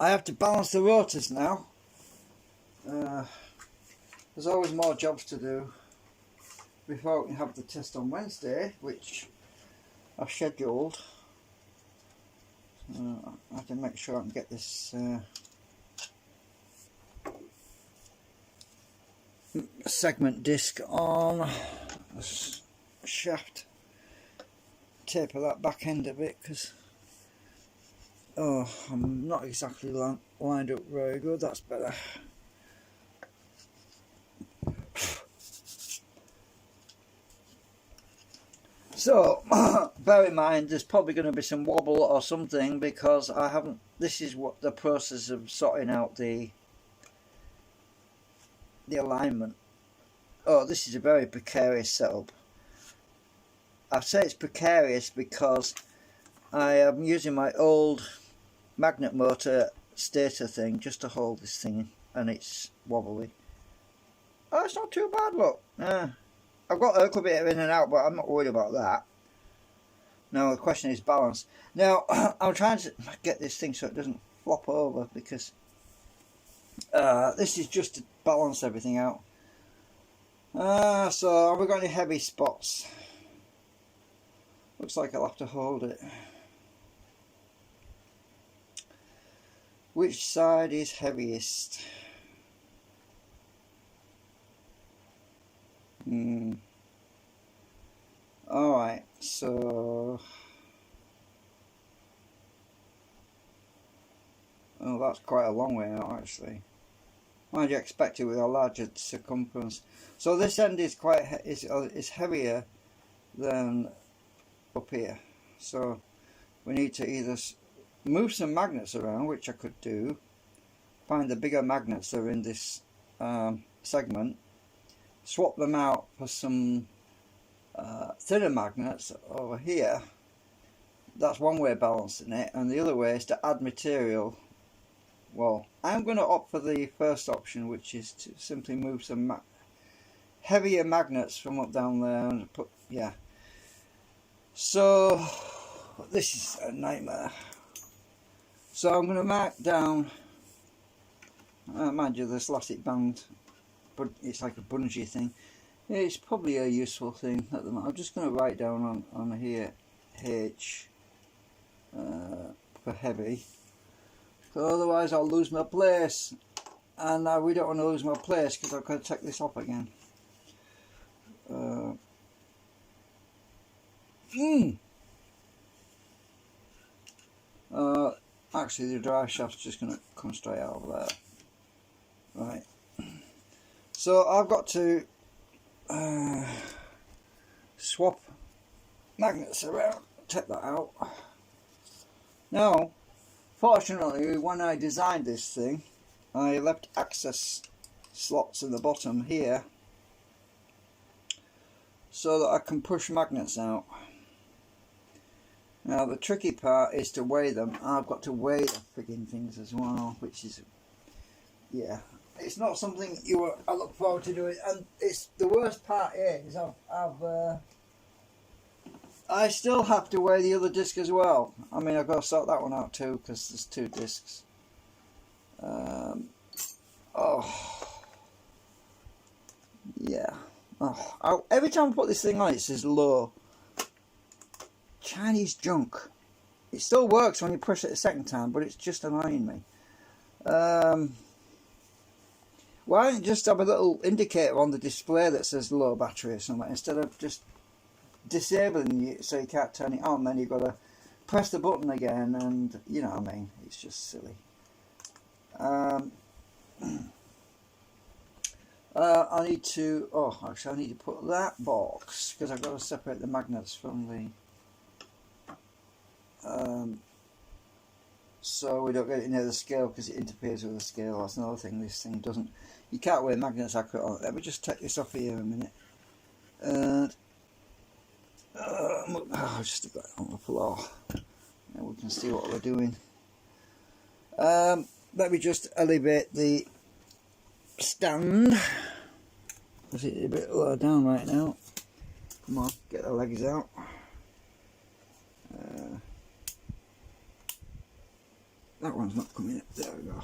I have to balance the rotors now. There's always more jobs to do before we can have the test on Wednesday, which I've scheduled. I have to make sure I can get this segment disc on this shaft. Taper that back end a bit because I'm not exactly lined up very good. That's better. So bear in mind there's probably going to be some wobble or something because I haven't, this is what the process of sorting out the alignment. Oh, this is a very precarious setup. I say it's precarious because I am using my old magnet motor stator thing just to hold this thing, and it's wobbly. Oh, it's not too bad, look. I've got a little bit in and out, but I'm not worried about that. Now the question is balance. Now I'm trying to get this thing so it doesn't flop over because this is just to balance everything out. So have we got any heavy spots? Looks like I'll have to hold it. Which side is heaviest? Alright, so oh, that's quite a long way out actually. Why'd you expect it with a larger circumference? So this end is quite is heavier than up here. So we need to either move some magnets around, which I could do, find the bigger magnets that are in this segment, swap them out for some thinner magnets over here. That's one way of balancing it, and the other way is to add material. Well, I'm going to opt for the first option, which is to simply move some heavier magnets from up down there and put, yeah. So this is a nightmare. So I'm going to mark down, mind you, this elastic band, but it's like a bungee thing. It's probably a useful thing at the moment. I'm just going to write down on here H for heavy. So otherwise I'll lose my place, and we don't want to lose my place because I've got to take this off again. Actually the drive shaft's just going to come straight out of there. Right. So I've got to swap magnets around, take that out. Now, fortunately, when I designed this thing, I left access slots in the bottom here so that I can push magnets out. Now the tricky part is to weigh them. I've got to weigh the frigging things as well, which is, yeah, it's not something I look forward to doing. And it's the worst part is I still have to weigh the other disc as well. I mean, I've got to sort that one out too because there's two discs. Yeah. Every time I put this thing on, it says low. Chinese junk. It still works when you push it a second time, but it's just annoying me. Why don't you just have a little indicator on the display that says low battery or something, instead of just disabling it so you can't turn it on? Then you've got to press the button again, and you know what I mean, it's just silly. I need to, actually I need to put that box, because I've got to separate the magnets from the so we don't get it near the scale because it interferes with the scale. That's another thing this thing doesn't. You can't weigh magnets accurate on it. Let me just take this off here a minute. And I'll just stick that on the floor. And we can see what we're doing. Let me just elevate the stand. It's a bit lower down right now. Come on, get the legs out. that one's not coming up. There we go.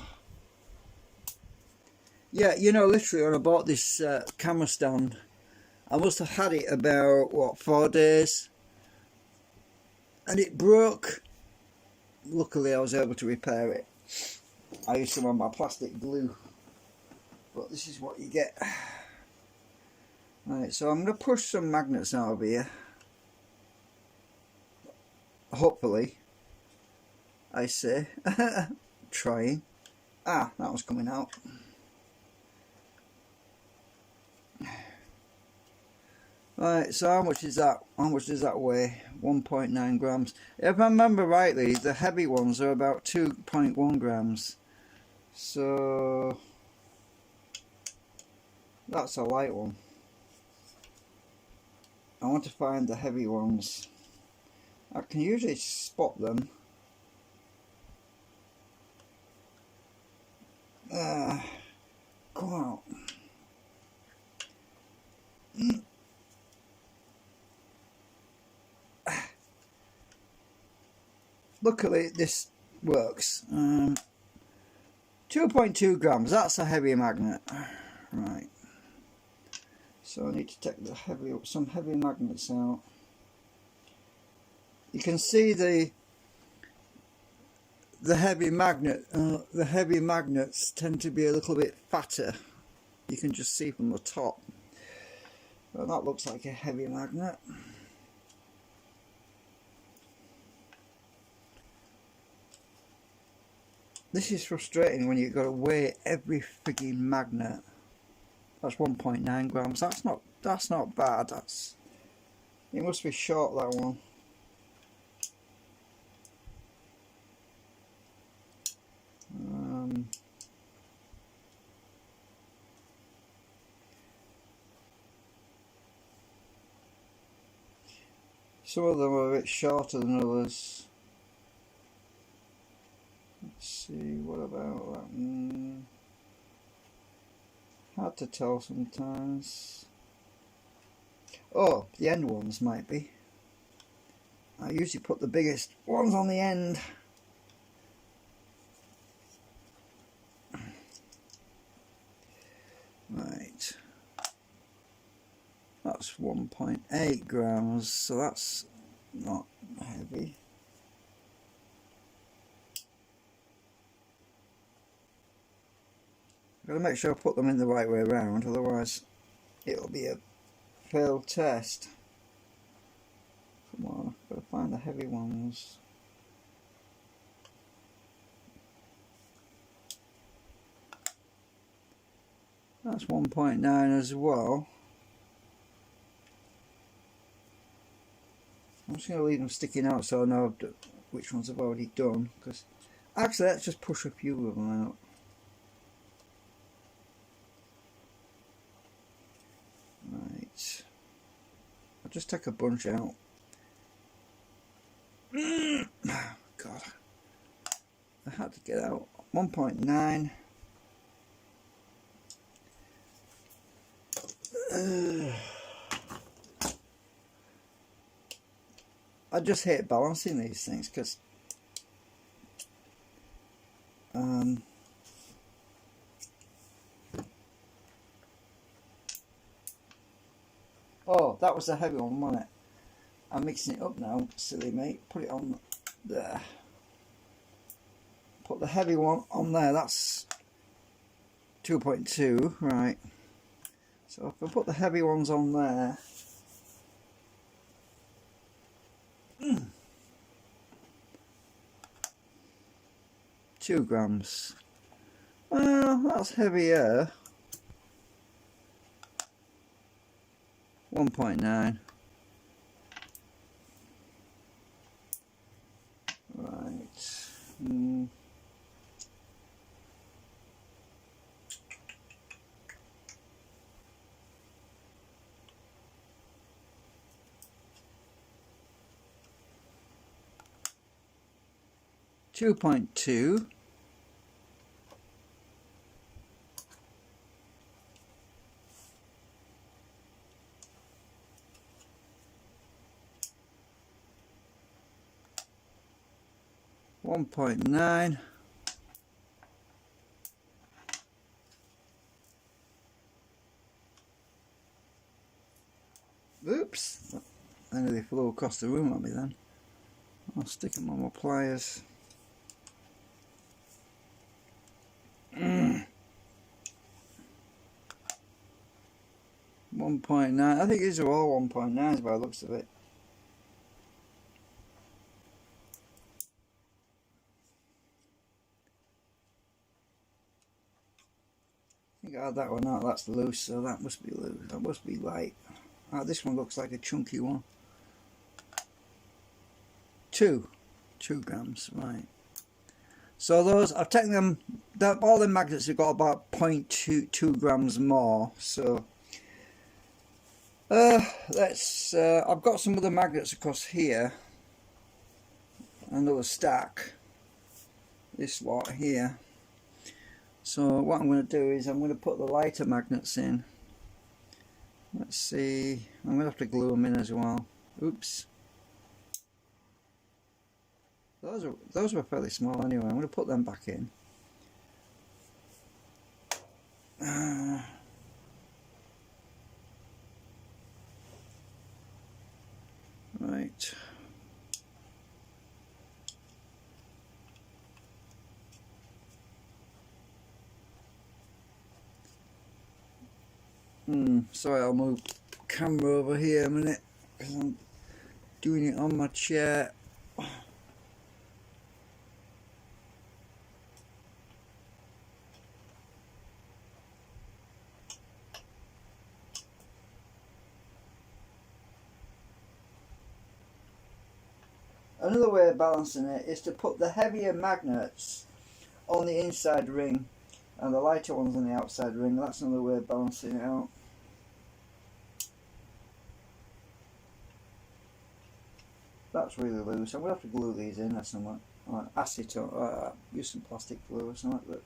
Yeah, you know, literally when I bought this camera stand, I must have had it about, what, 4 days, and it broke. Luckily I was able to repair it. I used some of my plastic glue, but this is what you get. Right, so I'm going to push some magnets out of here. Hopefully, I say. Trying. Ah, that was coming out. Right, so how much is that? How much does that weigh? 1.9 grams. If I remember rightly, the heavy ones are about 2.1 grams. So that's a light one. I want to find the heavy ones. I can usually spot them. Come out. Luckily this works. 2.2 grams, that's a heavy magnet. Right. So I need to take some heavy magnets out. You can see the heavy magnets tend to be a little bit fatter. You can just see from the top. Well, that looks like a heavy magnet. This is frustrating when you've got to weigh every frigging magnet. That's 1.9 grams. That's not bad. It must be short, that one. Some of them are a bit shorter than others. Let's see, what about that? Hard to tell sometimes. Oh, the end ones might be. I usually put the biggest ones on the end. Right. That's 1.8 grams, so that's not heavy. Got to make sure I put them in the right way around, otherwise it'll be a failed test. Come on, I've got to find the heavy ones. That's 1.9 as well. I'm just going to leave them sticking out so I know which ones I've already done. Because actually, let's just push a few of them out. Right. I'll just take a bunch out. God. I had to get out 1.9. I just hate balancing these things because oh, that was a heavy one, wasn't it? I'm mixing it up now, silly mate. Put it on there. Put the heavy one on there. That's 2.2, right. So if I put the heavy ones on there, 2 grams. Well, that's heavier. 1.9. Right. 2.2. $1.9. Oops! I nearly flew across the room at me then. I'll stick them on my pliers. 1.9. I think these are all 1.9s by the looks of it. I think I had that one out. That's loose, so that must be loose. That must be light. This one looks like a chunky one. 2 grams, right. So those, I've taken them, all the magnets have got about 0.2 grams more. So I've got some other magnets across here. Another stack. This lot here. So what I'm going to do is I'm going to put the lighter magnets in. Let's see. I'm going to have to glue them in as well. Oops. Those were fairly small anyway. I'm going to put them back in. Right. Sorry, I'll move camera over here a minute because I'm doing it on my chair. Another way of balancing it is to put the heavier magnets on the inside ring and the lighter ones on the outside ring. That's another way of balancing it out. That's really loose. I'm going to have to glue these in or something. Acetone, use some plastic glue or something. But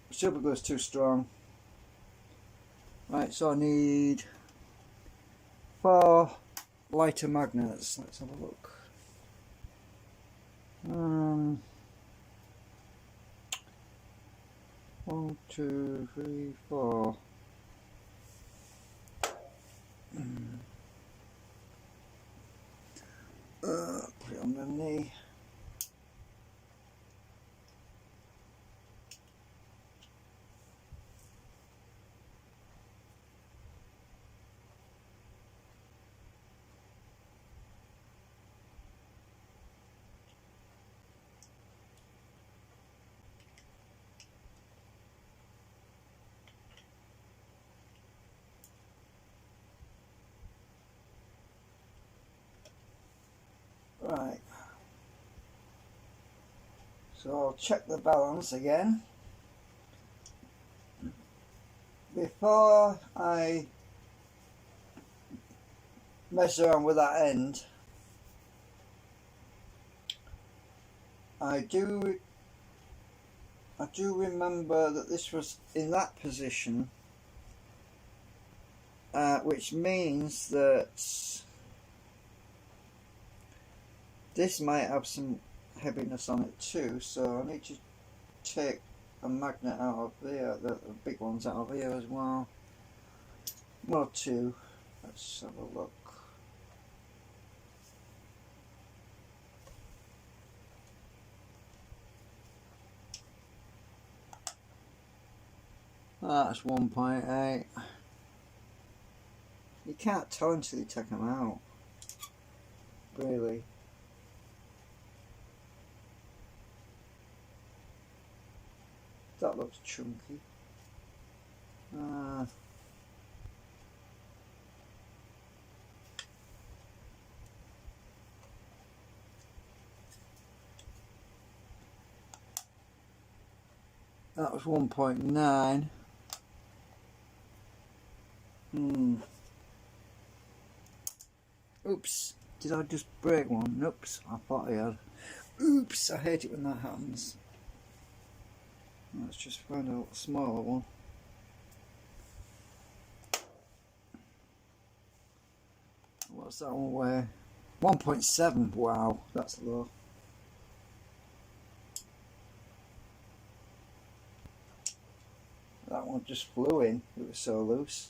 super glue is too strong. Right, so I need 4 lighter magnets. Let's have a look. 1, 2, 3, 4. Put it on the knee. Right, so I'll check the balance again before I mess around with that end. I do remember that this was in that position, which means that this might have some heaviness on it too, so I need to take a magnet out of there, the big ones out of here as well. 1 or 2. Let's have a look. That's 1.8. You can't tell until you take them out, really. That looks chunky. That was 1.9. Oops, did I just break one? Oops, I thought I had. Oops, I hate it when that happens. Let's just find a smaller one. What's that one weigh? 1.7. Wow, that's low. That one just flew in. It was so loose.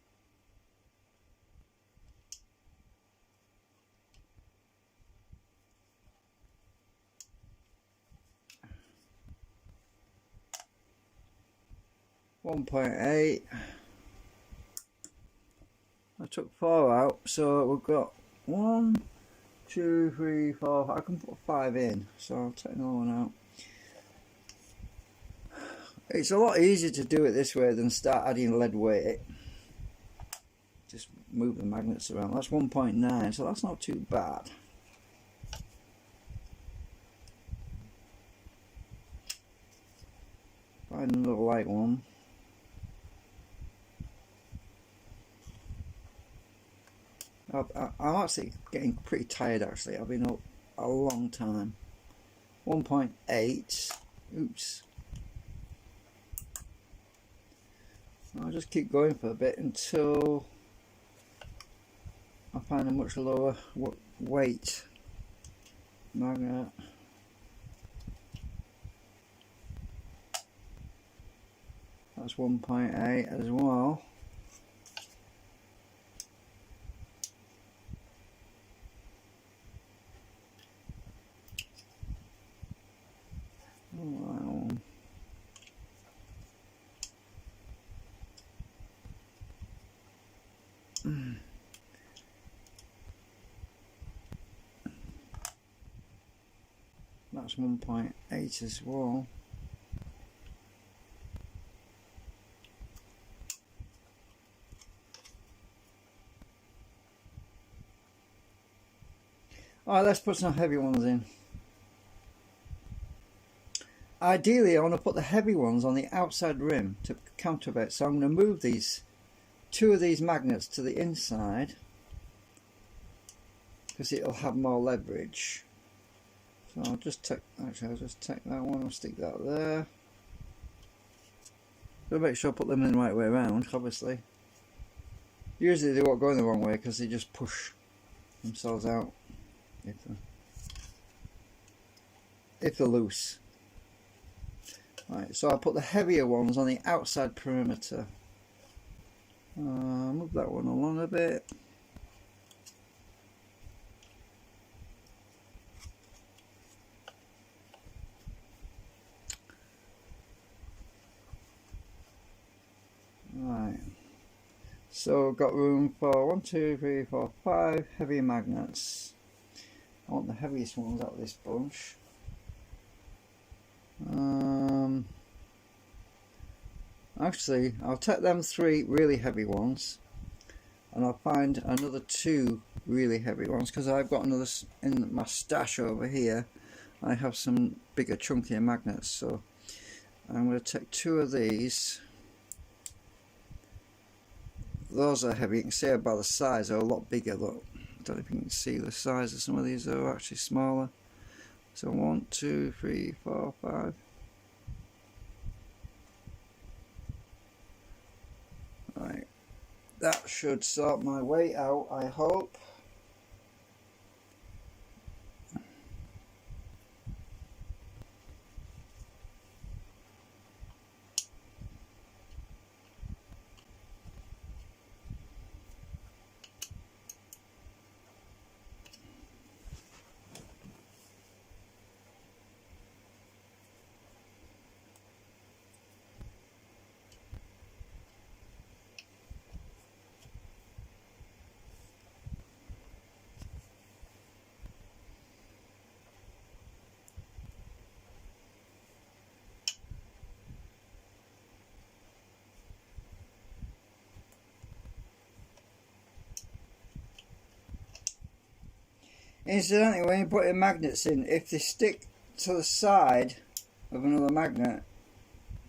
1.8. I took 4 out, so we've got 1, 2, 3, 4. I can put 5 in, so I'll take another one out. It's a lot easier to do it this way than start adding lead weight. Just move the magnets around. That's 1.9, so that's not too bad. Find another light one. I'm actually getting pretty tired actually. I've been up a long time. 1.8. Oops. I'll just keep going for a bit until I find a much lower weight magnet. That's 1.8 as well. Wow. That's 1.8 as well. Alright, let's put some heavy ones in. Ideally, I want to put the heavy ones on the outside rim to counter a bit. So I'm going to move these 2 of these magnets to the inside because it'll have more leverage. So I'll just take, actually I'll just take that one and stick that there. Gotta make sure I put them in the right way around, obviously. Usually they won't go in the wrong way because they just push themselves out if they're loose. Right, so I'll put the heavier ones on the outside perimeter. Move that one along a bit. Right, so we've got room for 1, 2, 3, 4, 5 heavy magnets. I want the heaviest ones out of this bunch. Actually, I'll take them 3 really heavy ones, and I'll find another 2 really heavy ones because I've got another in my stash over here. I have some bigger, chunkier magnets, so I'm going to take 2 of these. Those are heavy. You can see by the size they're a lot bigger. Look, I don't know if you can see the size of some of these. Are actually smaller. So 1, 2, 3, 4, 5. Right, that should sort my weight out, I hope. Incidentally, when you put your magnets in, if they stick to the side of another magnet,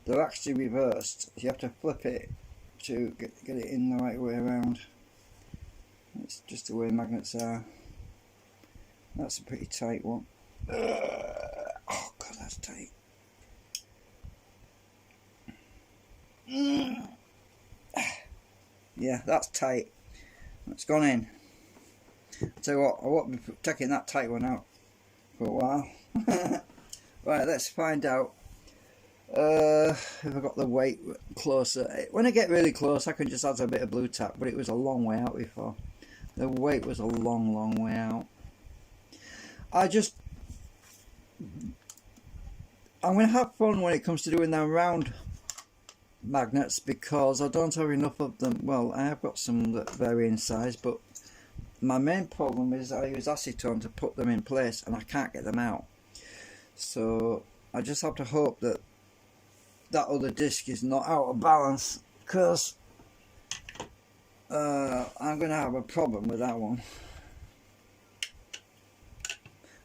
they're actually reversed. You have to flip it to get it in the right way around. That's just the way magnets are. That's a pretty tight one. Oh god, that's tight. Yeah, that's tight. That's gone in. Tell you what, I won't be taking that tight one out for a while. Right, let's find out if I got the weight closer. When I get really close, I can just add a bit of blue tack, but it was a long way out before. The weight was a long way out. I'm going to have fun when it comes to doing them round magnets because I don't have enough of them. Well, I have got some that vary in size, but my main problem is I use acetone to put them in place and I can't get them out. So I just have to hope that that other disc is not out of balance, because I'm going to have a problem with that one.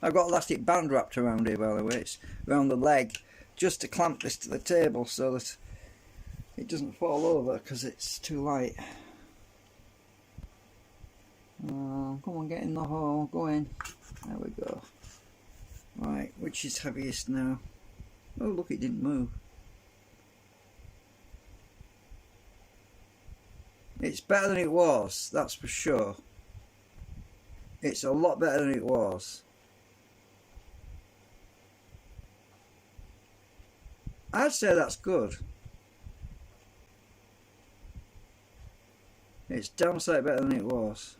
I've got elastic band wrapped around here, by the way. It's around the leg, just to clamp this to the table so that it doesn't fall over because it's too light. Come on, get in the hole, go in. There we go. Right, which is heaviest now? Oh look, it didn't move. It's better than it was, that's for sure. It's a lot better than it was. I'd say that's good. It's damn sight better than it was.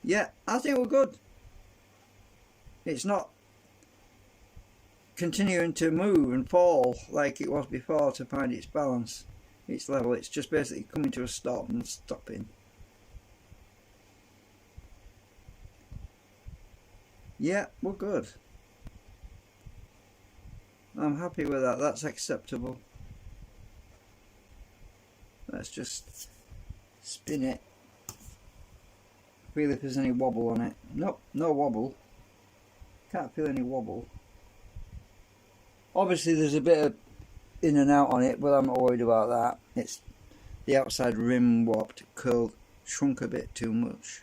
Yeah, I think we're good. It's not continuing to move and fall like it was before to find its balance, its level. It's just basically coming to a stop and stopping. Yeah, we're good. I'm happy with that. That's acceptable. Let's just spin it. Feel if there's any wobble on it. Nope, no wobble. Can't feel any wobble. Obviously there's a bit of in and out on it, but I'm not worried about that. It's the outside rim warped, curled, shrunk a bit too much.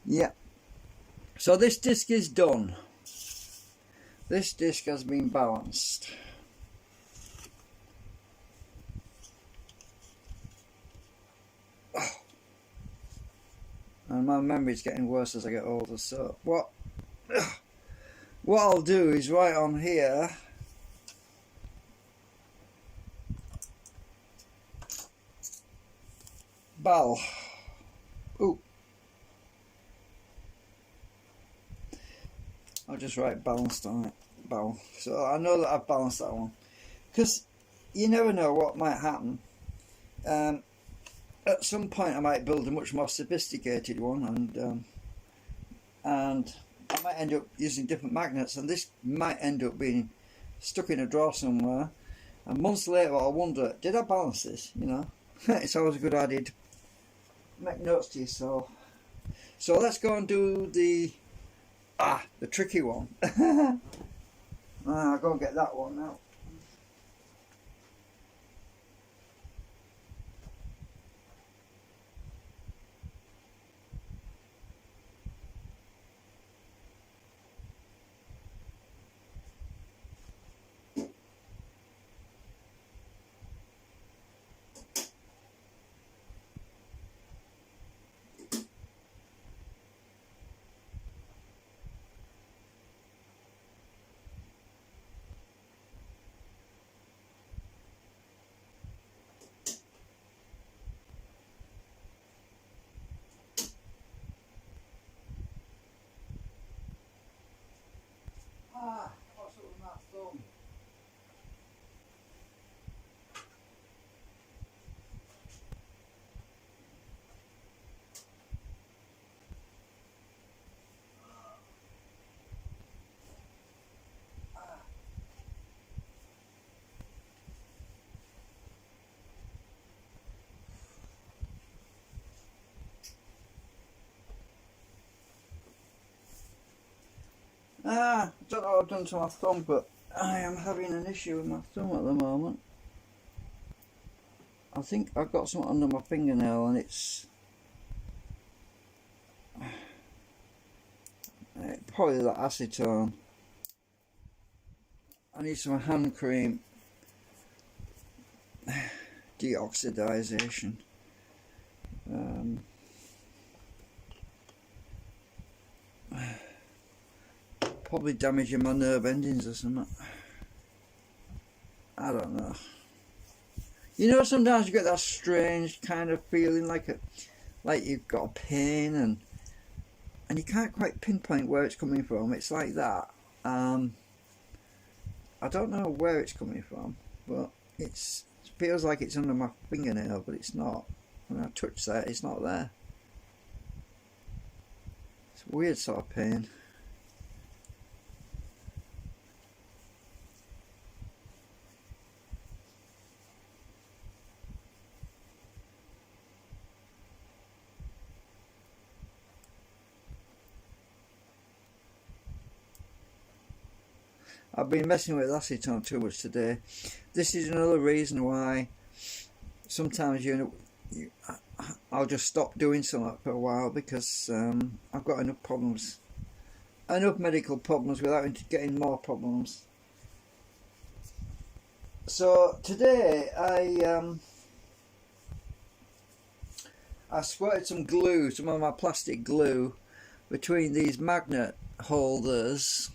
Yeah. So this disc is done. This disc has been balanced. And my memory's getting worse as I get older, so what I'll do is write on here BAL. Ooh. I'll just write balanced on it. BAL. So I know that I've balanced that one. Because you never know what might happen. At some point I might build a much more sophisticated one, and I might end up using different magnets, and this might end up being stuck in a drawer somewhere, and months later I'll wonder, did I balance this, you know? It's always a good idea to make notes to yourself. So let's go and do the tricky one. I'll go and get that one now. What's up with my thumb? I don't know what I've done to my thumb, but I am having an issue with my thumb at the moment. I think I've got something under my fingernail and it's probably that acetone. I need some hand cream deoxidization. Probably damaging my nerve endings or something. I don't know. You know, sometimes you get that strange kind of feeling like you've got a pain and you can't quite pinpoint where it's coming from. It's like that. I don't know where it's coming from, but it feels like it's under my fingernail, but it's not. When I touch that, it's not there. It's a weird sort of pain. I've been messing with acetone too much today. This is another reason why sometimes I'll just stop doing something for a while, because I've got enough problems, enough medical problems without getting more problems. So today I squirted some glue, some of my plastic glue, between these magnet holders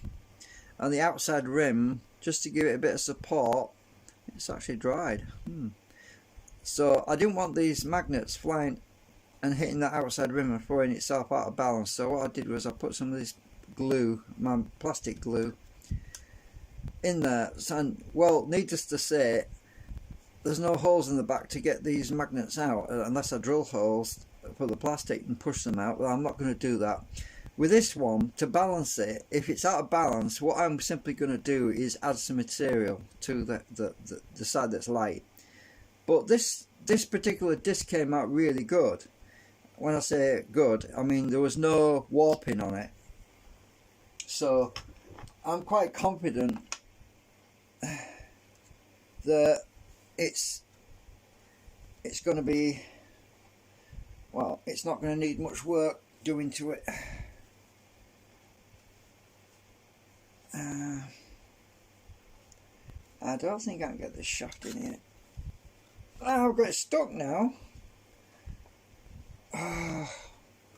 and the outside rim, just to give it a bit of support. It's actually dried. So I didn't want these magnets flying and hitting that outside rim and throwing itself out of balance. So what I did was I put some of this glue, my plastic glue, in there. And well, needless to say, there's no holes in the back to get these magnets out unless I drill holes for the plastic and push them out. Well, I'm not going to do that. With this one, to balance it, if it's out of balance, what I'm simply going to do is add some material to the side that's light. But this particular disc came out really good. When I say good, I mean there was no warping on it. So I'm quite confident that it's going to be, well, it's not going to need much work doing to it. I don't think I can get the shaft in here. Oh, I've got it stuck now.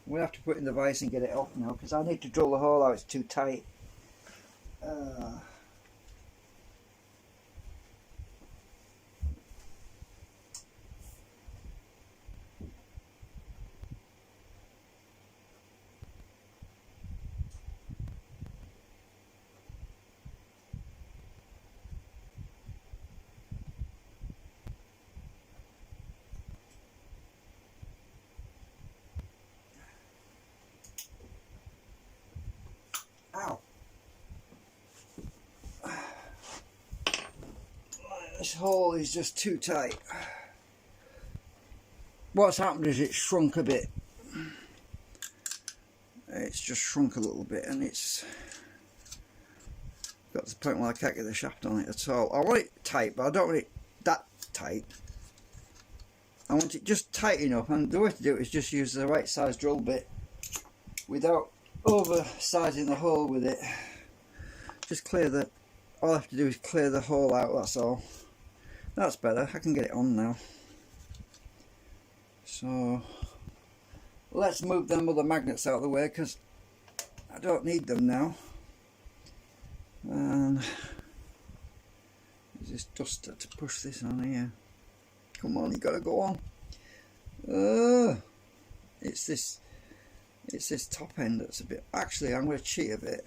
We'll have to put it in the vise and get it off now, because I need to drill the hole out. It's too tight. Ow. This hole is just too tight. What's happened is it's shrunk a bit. It's just shrunk a little bit, and it's got to the point where I can't get the shaft on it at all. I want it tight, but I don't want it that tight. I want it just tight enough, and the way to do it is just use the right size drill bit without oversizing the hole with it. Just clear the, all I have to do is clear the hole out, that's all. That's better, I can get it on now. So let's move them other magnets out of the way, because I don't need them now. And there's this duster to push this on here. Come on, you gotta go on. It's this top end that's a bit, actually I'm going to cheat a bit.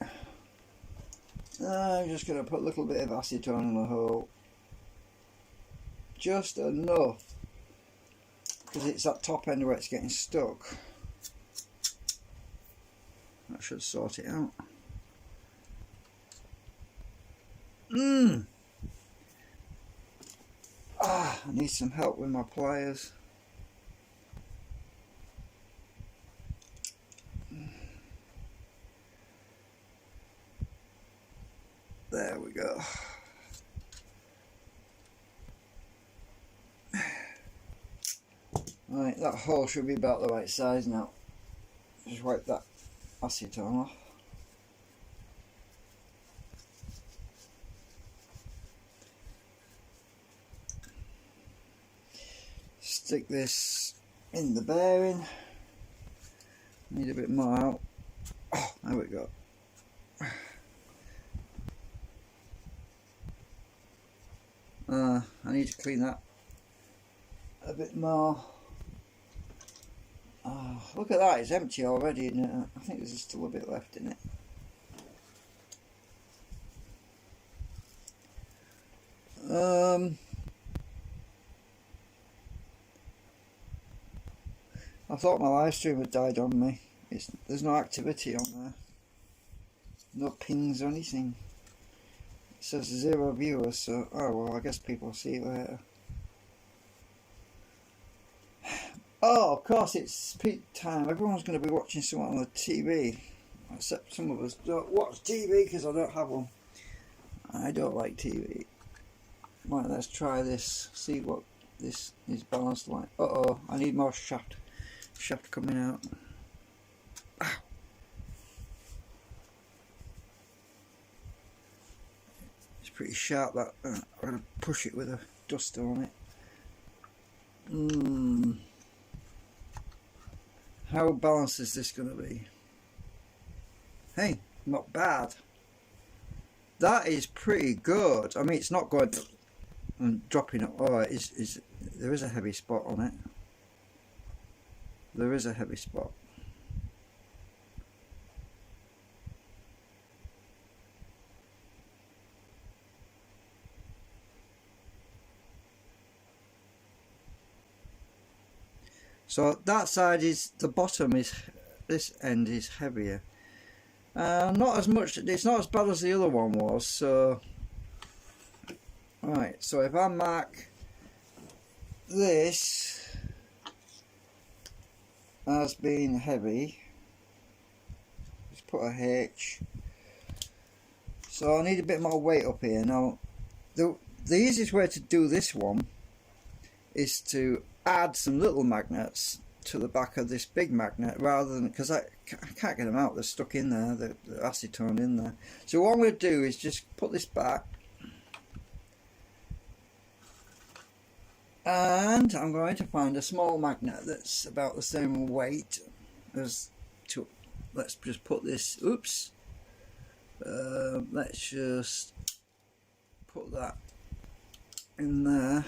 I'm just going to put a little bit of acetone in the hole, just enough, because it's that top end where it's getting stuck. That should sort it out. I need some help with my pliers. There we go. Right, that hole should be about the right size now. Just wipe that acetone off. Stick this in the bearing. Need a bit more out. Oh, there we go. I need to clean that a bit more. Oh, look at that, it's empty already, isn't it? I think there's still a bit left in it. I thought my live stream had died on me. There's no activity on there. No pings or anything. It says 0 viewers, so oh well, I guess people will see it later. Oh, of course, it's peak time. Everyone's going to be watching something on the TV. Except some of us don't watch TV because I don't have one. I don't like TV. Right, let's try this. See what this is balanced like. Uh-oh, I need more shaft coming out. Ow. It's pretty sharp, that. I'm going to push it with a duster on it. How balanced is this going to be? Hey, not bad. That is pretty good. I mean, it's not going and dropping up. Oh, there is a heavy spot on it. There is a heavy spot. So that side is, the bottom is, this end is heavier. Not as much, it's not as bad as the other one was, so right, so if I mark this as being heavy, just put a H, so I need a bit more weight up here. Now the easiest way to do this one is to add some little magnets to the back of this big magnet, rather than, because I can't get them out, they're stuck in there, the acetone in there. So what I'm going to do is just put this back, and I'm going to find a small magnet that's about the same weight as to, let's just put this, oops, let's just put that in there.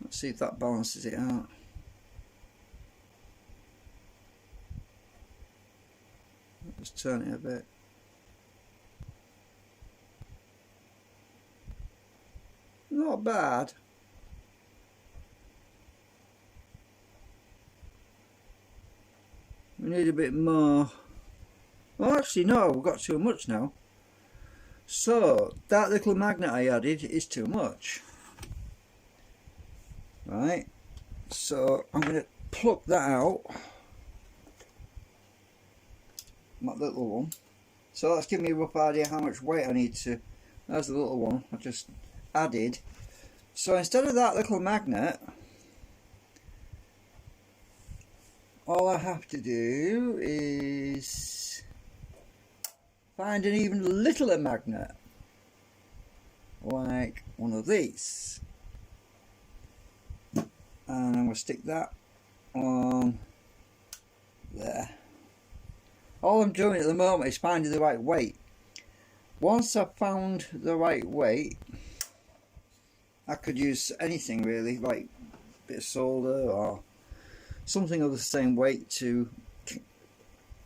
Let's see if that balances it out. Just turn it a bit. Not bad. We need a bit more. Well, actually no, we've got too much now. So that little magnet I added is too much. Right, so I'm going to pluck that out, that little one. So that's giving me a rough idea how much weight I need to. There's the little one I just added. So instead of that little magnet, all I have to do is find an even littler magnet, like one of these. And I'm going to stick that on there. All I'm doing at the moment is finding the right weight. Once I've found the right weight, I could use anything really, like a bit of solder or something of the same weight to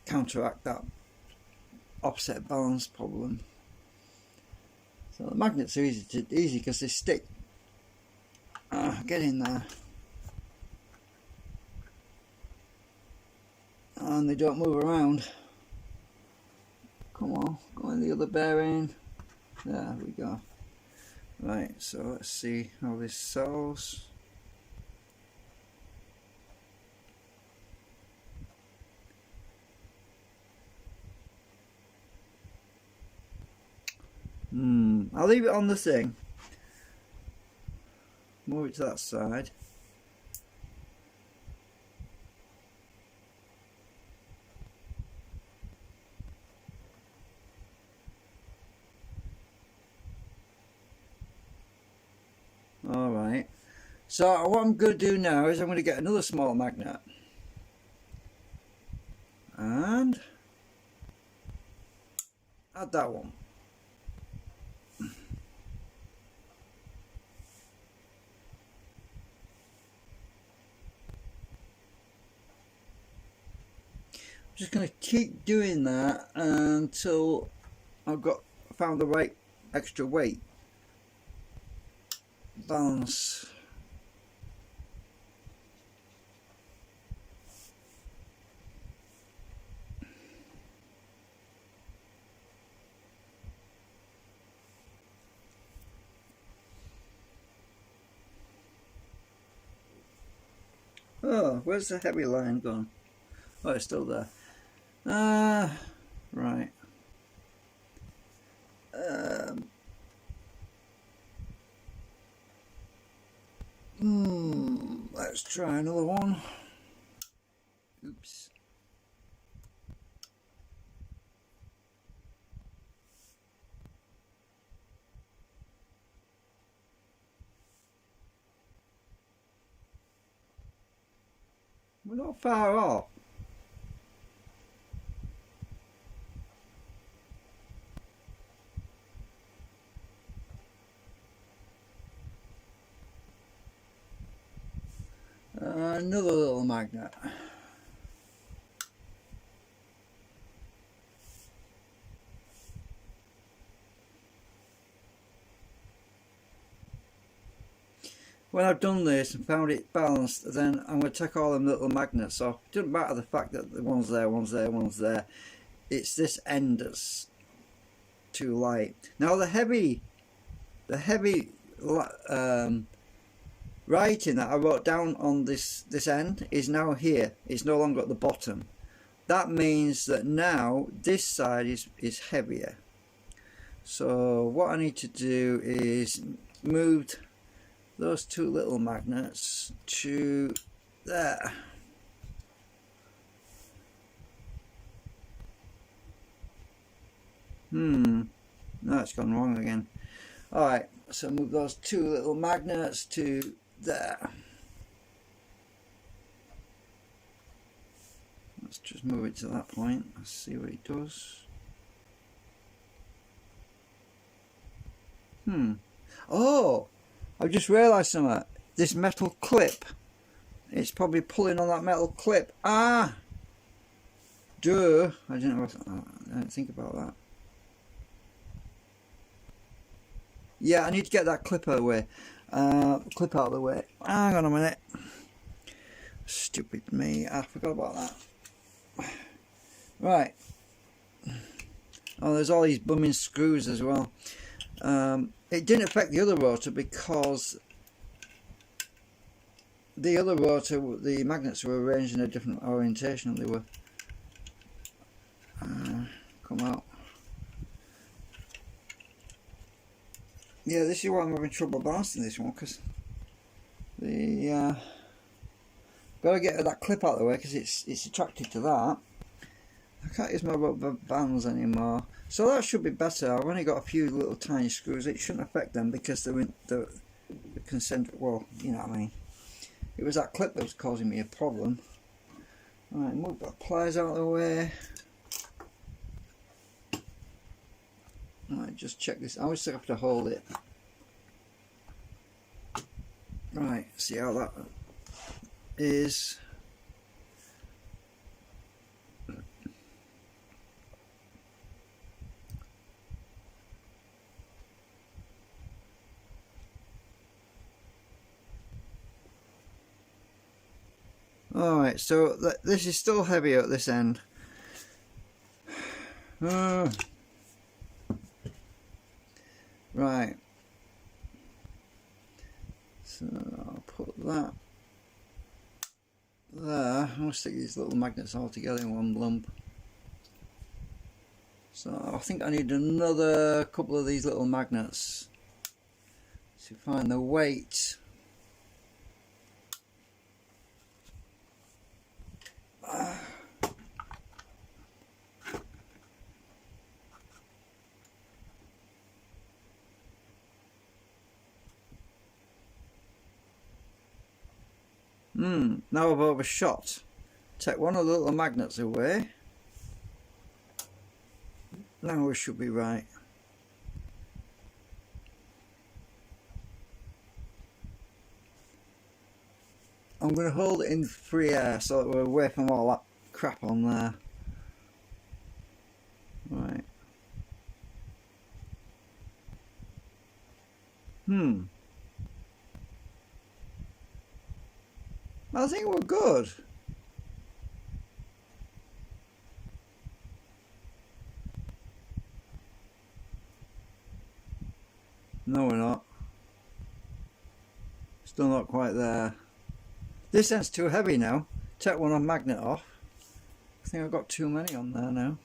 counteract that offset balance problem. So the magnets are easy because they stick. Get in there. And they don't move around. Come on, go in the other bearing. There we go. Right, so let's see how this sells. I'll leave it on the thing. Move it to that side. Alright, so what I'm going to do now is I'm going to get another small magnet and add that one. Just going to keep doing that until I've found the right extra weight. Balance. Oh, where's the heavy line gone? Oh, it's still there. Right. Let's try another one. Oops. We're not far off. Another little magnet. When I've done this and found it balanced, then I'm going to take all them little magnets off. It doesn't matter the fact that the one's there, one's there, one's there. It's this end that's too light. Now the heavy writing that I wrote down on this end is now here. It's no longer at the bottom. That means that now this side is heavier. So what I need to do is move those two little magnets to there. No, it's gone wrong again. Alright, so move those two little magnets to there. Let's just move it to that point. Let's see what it does. Oh! I've just realised something. This metal clip. It's probably pulling on that metal clip. Ah! Duh! I didn't think about that. Yeah, I need to get that clip out of the way. Clip out of the way. Hang on a minute. Stupid me. I forgot about that. Right. Oh, there's all these bumming screws as well. It didn't affect the other rotor because the other rotor, the magnets were arranged in a different orientation. They were come out. Yeah, this is why I'm having trouble balancing this one, because the got to get that clip out of the way because it's attracted to that. I can't use my rubber bands anymore, so that should be better. I've only got a few little tiny screws. It shouldn't affect them because they're in the concentric. Well, you know what I mean. It was that clip that was causing me a problem. Right, move the pliers out of the way. Right, just check this. I always have to hold it. Right, see how that is. Alright, so this is still heavier at this end. Right, so I'll put that there. I'll stick these little magnets all together in one lump. So I think I need another couple of these little magnets to find the weight. Now I've overshot. Take one of the little magnets away. Now we should be right. I'm going to hold it in free air so that we're away from all that crap on there. I think we're good. No, we're not. Still not quite there. This end's too heavy now. Take one on magnet off. I think I've got too many on there now.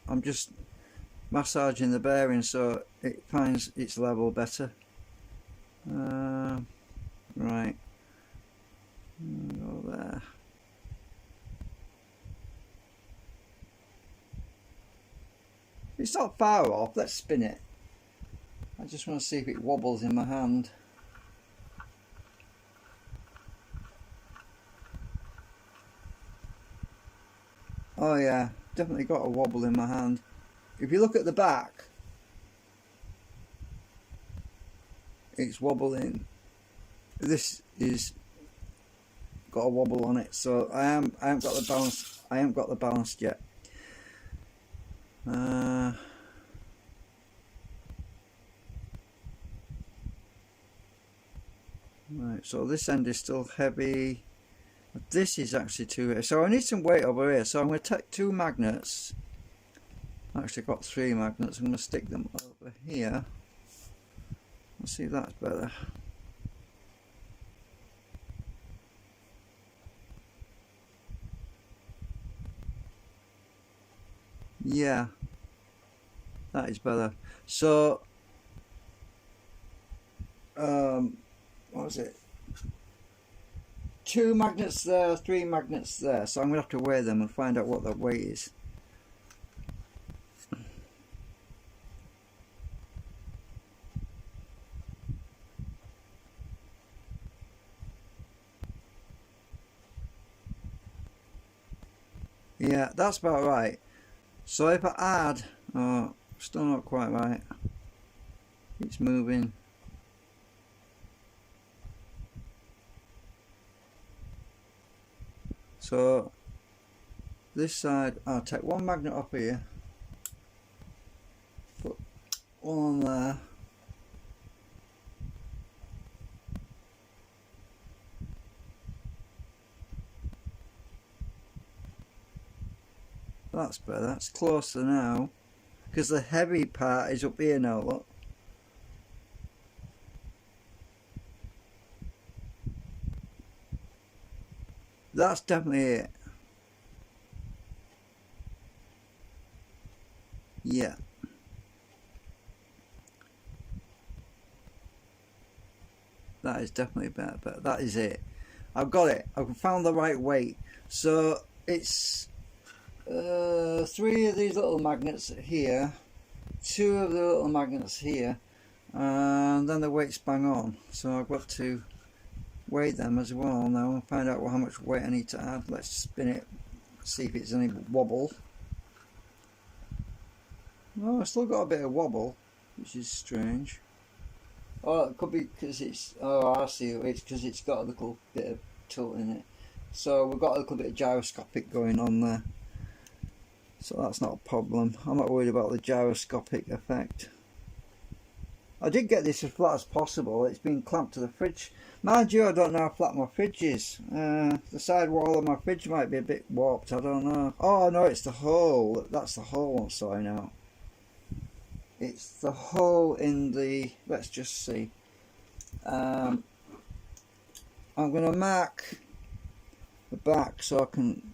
I'm just massaging the bearing so it finds its level better. Right. Go there. It's not far off. Let's spin it. I just want to see if it wobbles in my hand. Oh yeah, definitely got a wobble in my hand. If you look at the back, it's wobbling. This is got a wobble on it, so I haven't got the balance. I haven't got the balance yet. Right, so this end is still heavy. This is actually too heavy. So I need some weight over here. So I'm going to take 2 magnets. I actually got 3 magnets. I'm going to stick them over here. Let's see if that's better. Yeah, that is better. So, what was it? 2 magnets there, 3 magnets there. So I'm going to have to weigh them and find out what their weight is. Yeah, that's about right. So if I add, oh, still not quite right. It's moving. So this side, I'll take 1 magnet up here, put 1 on there. That's better, that's closer now, because the heavy part is up here now, look. That's definitely it. Yeah. That is definitely better, but that is it. I've got it. I've found the right weight. So it's 3 of these little magnets here, 2 of the little magnets here, and then the weight's bang on. So I've got to weigh them as well now and find out how much weight I need to add. Let's spin it, see if it's any wobble. No, I've still got a bit of wobble, which is strange. Oh, it could be because it's, oh I see, it's because it's got a little bit of tilt in it. So we've got a little bit of gyroscopic going on there. So that's not a problem. I'm not worried about the gyroscopic effect. I did get this as flat as possible. It's been clamped to the fridge. Mind you, I don't know how flat my fridge is. The side wall of my fridge might be a bit warped. I don't know. Oh no, it's the hole. That's the hole I'm sorry now. It's the hole in the... Let's just see. I'm going to mark the back so I can...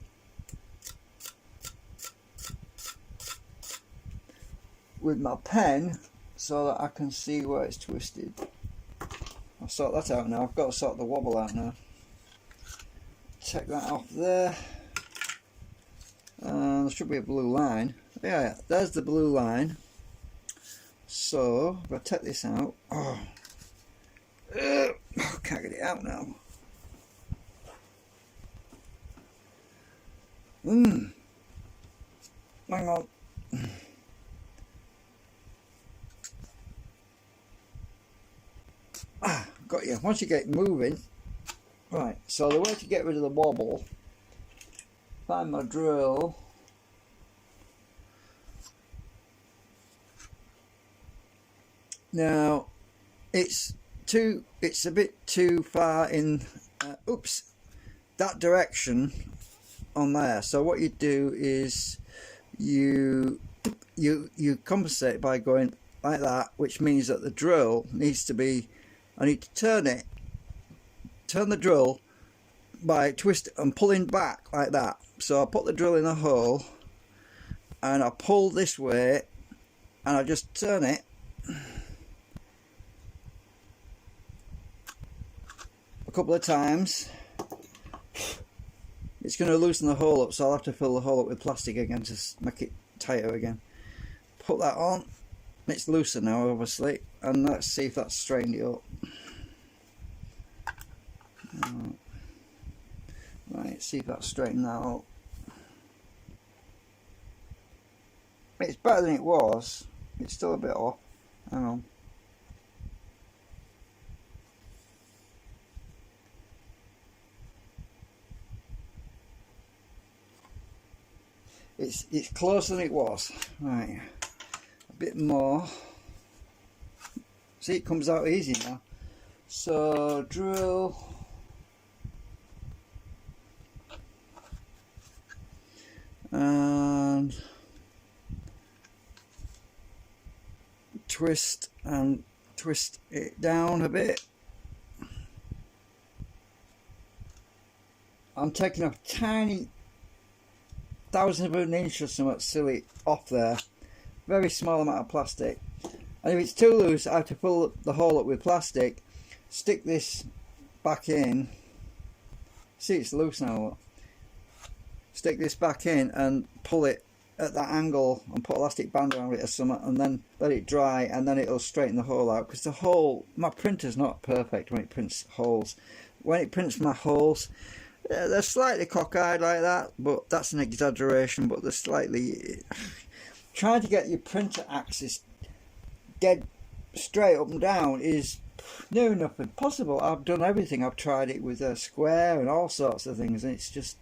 with my pen so that I can see where it's twisted. I'll sort that out now. I've got to sort the wobble out now. Take that off there. There should be a blue line. Yeah, there's the blue line. So if I take this out, I can't get it out now. Hang on. Got you. Once you get moving, right. So the way to get rid of the wobble, find my drill. Now it's a bit too far in that direction on there. So what you do is you compensate by going like that, which means that the drill needs to be, I need to turn the drill by twist and pulling back like that. So I put the drill in a hole and I pull this way and I just turn it a couple of times. It's going to loosen the hole up, so I'll have to fill the hole up with plastic again to make it tighter again. Put that on. It's looser now, obviously, and let's see if that's straightened it up. Right, see if that's straightened that up. It's better than it was. It's still a bit off. Hang on. It's closer than it was. Right, a bit more. See, it comes out easy now. So drill. And twist it down a bit. I'm taking a tiny thousandth of an inch or something silly off there. Very small amount of plastic. And if it's too loose, I have to fill the hole up with plastic, stick this back in. See, it's loose now. Stick this back in and pull it at that angle and put an elastic band around it or something, and then let it dry, and then it'll straighten the hole out. Because the hole, my printer's not perfect when it prints holes. When it prints my holes, they're slightly cockeyed like that, but that's an exaggeration. But they're slightly trying to get your printer axis dead straight up and down is near enough impossible. I've done everything. I've tried it with a square and all sorts of things, and it's just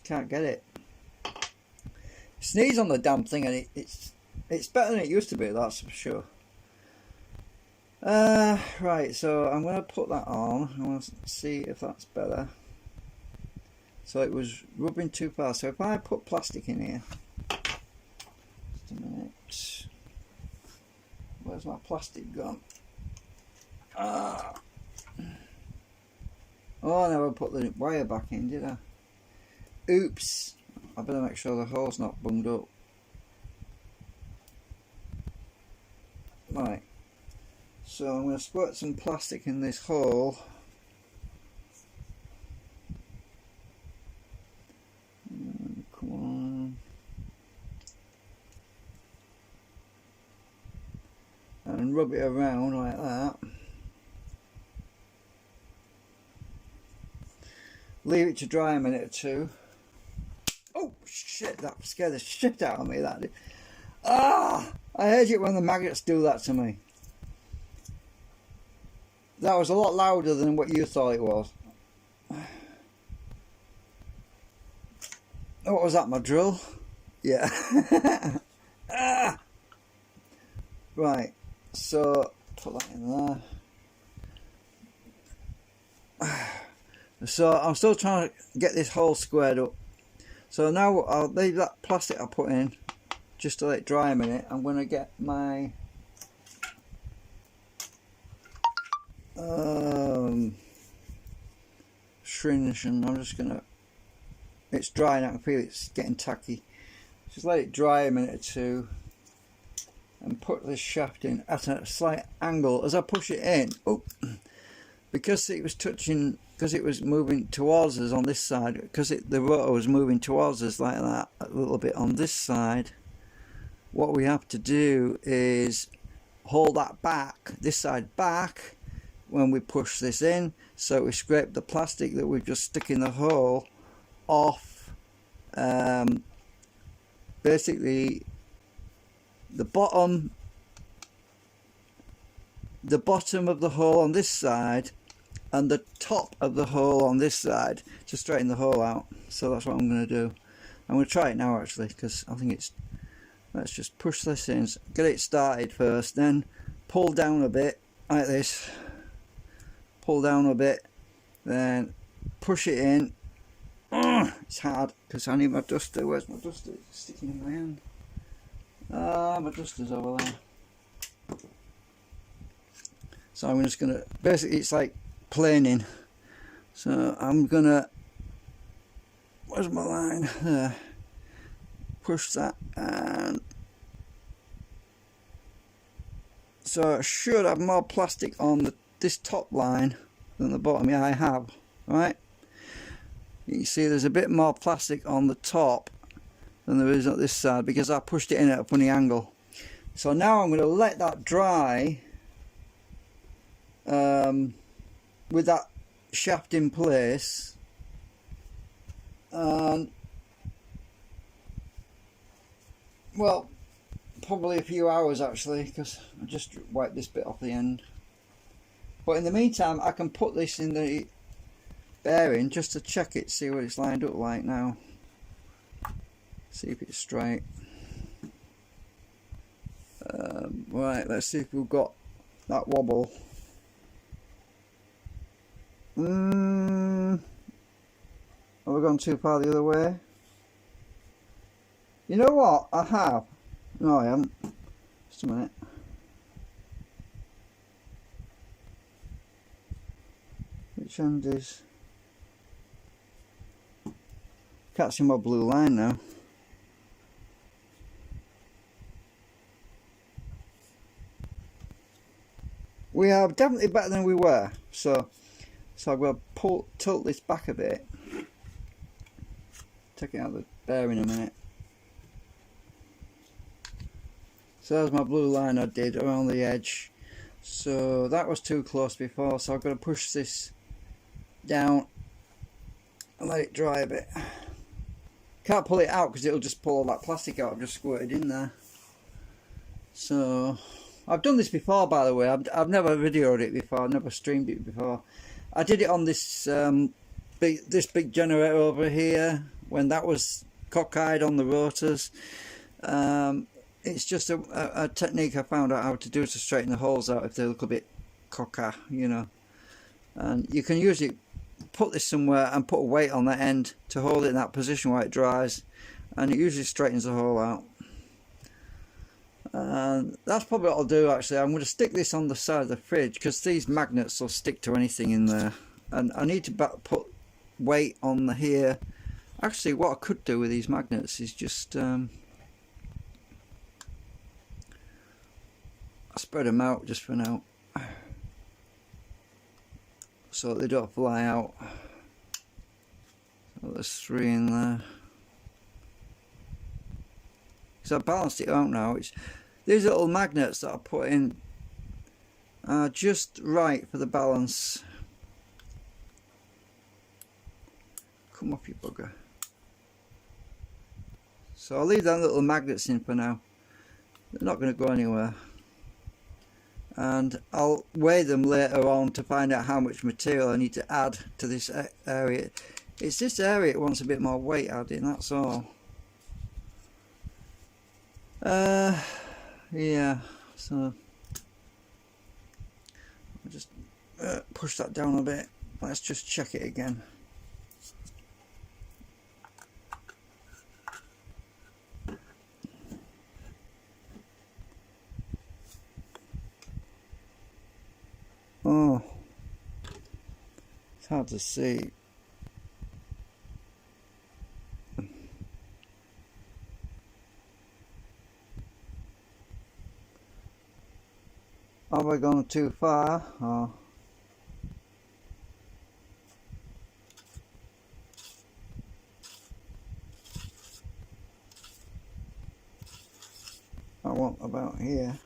can't get it. Sneeze on the damn thing, and it's better than it used to be. That's for sure. Right, so I'm going to put that on. I want to see if that's better. So it was rubbing too fast. So if I put plastic in here, just a minute. Where's my plastic gone? Oh, I never put the wire back in, did I? Oops. I better make sure the hole's not bunged up. Right. So I'm going to squirt some plastic in this hole. Come on. And rub it around like that. Leave it to dry a minute or two. Oh shit, that scared the shit out of me, that did. Ah! I hate it when the maggots do that to me. That was a lot louder than what you thought it was. What was that, my drill? Yeah. Ah! Right, so put that in there. So I'm still trying to get this hole squared up. So now I'll leave that plastic I put in just to let it dry a minute. I'm going to get my syringe, and I'm just going to, it's dry now, I can feel it's getting tacky. Just let it dry a minute or two and put this shaft in at a slight angle as I push it in. Oh, because it was touching, because it was moving towards us on this side, because the rotor was moving towards us like that a little bit on this side, what we have to do is hold that back, this side back, when we push this in, so we scrape the plastic that we've just stuck in the hole off. Basically the bottom of the hole on this side and the top of the hole on this side to straighten the hole out. So that's what I'm going to do. I'm going to try it now actually, because I think it's let's just push this in, get it started first, then pull down a bit like this, pull down a bit, then push it in. It's hard because I need my duster. Where's my duster? It's sticking in my hand. My duster's over there. So I'm just gonna, basically it's like planing. So I'm gonna, where's my line? There. Push that, and so I should have more plastic on this top line than the bottom. Yeah, I have, right? You can see there's a bit more plastic on the top than there is on this side because I pushed it in at a funny angle. So now I'm going to let that dry with that shaft in place, and well, probably a few hours actually, because I just wiped this bit off the end. But in the meantime I can put this in the bearing just to check it, see what it's lined up like now, see if it's straight. Right, let's see if we've got that wobble. Have we gone too far the other way? You know what? I have. No, I haven't. Just a minute. Which end is? Can't see my blue line now. We are definitely better than we were. So I'm going to tilt this back a bit. Take it out of the bearing in a minute. So there's my blue line I did around the edge. So that was too close before, so I've got to push this down and let it dry a bit. Can't pull it out because it'll just pull all that plastic out I've just squirted in there. So I've done this before, by the way. I've never videoed it before, I've never streamed it before. I did it on this big generator over here when that was cockeyed on the rotors. It's just a technique I found out how to do to straighten the holes out if they look a bit cockeyed, you know. And you can usually put this somewhere and put a weight on that end to hold it in that position while it dries, and it usually straightens the hole out. And that's probably what I'll do actually. I'm going to stick this on the side of the fridge because these magnets will stick to anything in there, and I need to put weight on the here. Actually, what I could do with these magnets is just spread them out just for now, so they don't fly out. So there's 3 in there. So I balanced it out now. These little magnets that I put in are just right for the balance. Come off, you bugger. So I'll leave them little magnets in for now. They're not going to go anywhere. And I'll weigh them later on to find out how much material I need to add to this area. It's this area it wants a bit more weight adding, that's all. Yeah, so I'll just push that down a bit. Let's just check it again. Oh, it's hard to see. Have I gone too far? Oh. I want about here.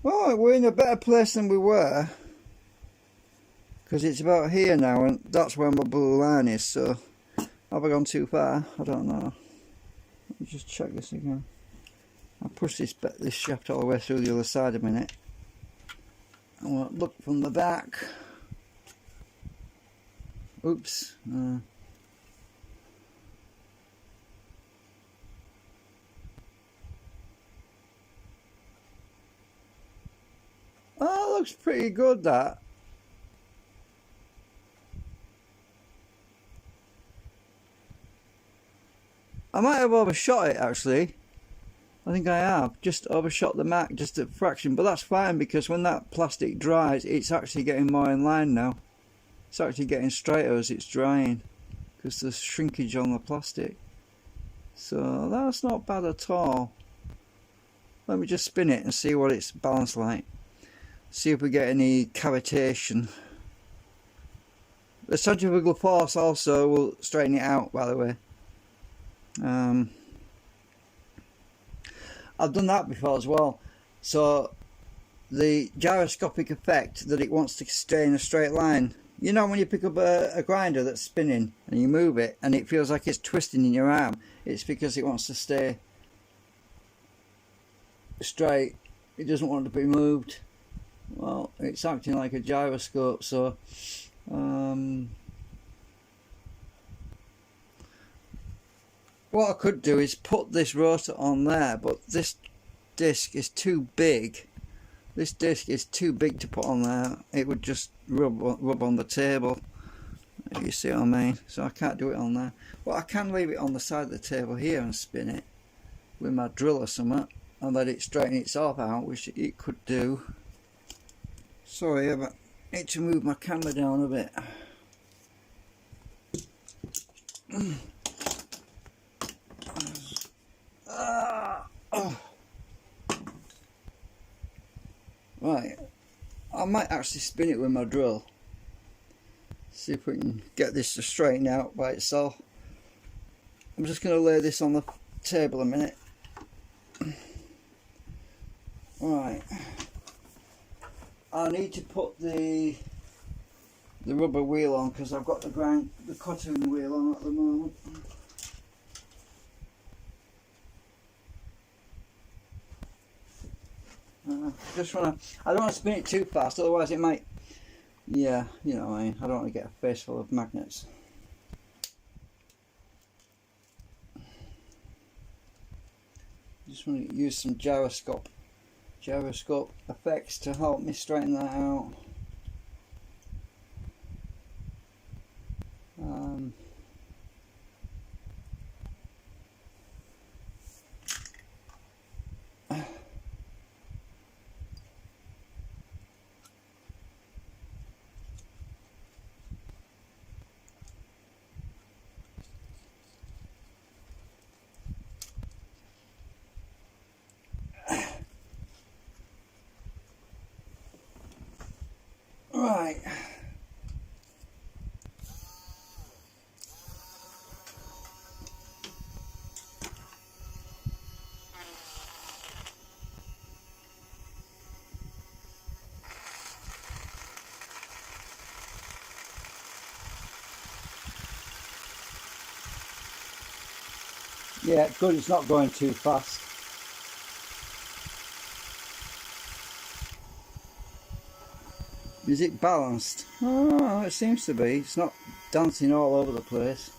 Oh, we're in a better place than we were, because it's about here now, and that's where my blue line is. So have I gone too far? I don't know. Let me just check this again. I'll push this shaft all the way through the other side a minute. I want to look from the back. Oops. looks pretty good, that. I might have overshot it actually. I think I have just overshot the mark just a fraction, but that's fine because when that plastic dries, it's actually getting more in line now. It's actually getting straighter as it's drying because there's shrinkage on the plastic. So that's not bad at all. Let me just spin it and see what it's balanced like. See if we get any cavitation. The centrifugal force also will straighten it out, by the way. I've done that before as well. So the gyroscopic effect that it wants to stay in a straight line. You know when you pick up a grinder that's spinning and you move it and it feels like it's twisting in your arm, it's because it wants to stay straight. It doesn't want to be moved. Well, it's acting like a gyroscope, so what I could do is put this rotor on there, but this disc is too big. This disc is too big to put on there. It would just rub on the table. You see what I mean? So I can't do it on there. But I can leave it on the side of the table here and spin it with my drill or something and let it straighten itself out, which it could do. Sorry, I need to move my camera down a bit. Right, I might actually spin it with my drill. See if we can get this to straighten out by itself. I'm just going to lay this on the table a minute. Right, I need to put the rubber wheel on because I've got the cotton wheel on at the moment. I don't want to spin it too fast, otherwise it might, yeah, you know what I mean. I don't want to get a face full of magnets. Just want to use some gyroscope effects to help me straighten that out. Right. Yeah, good, it's not going too fast. Is it balanced? Oh, it seems to be. It's not dancing all over the place.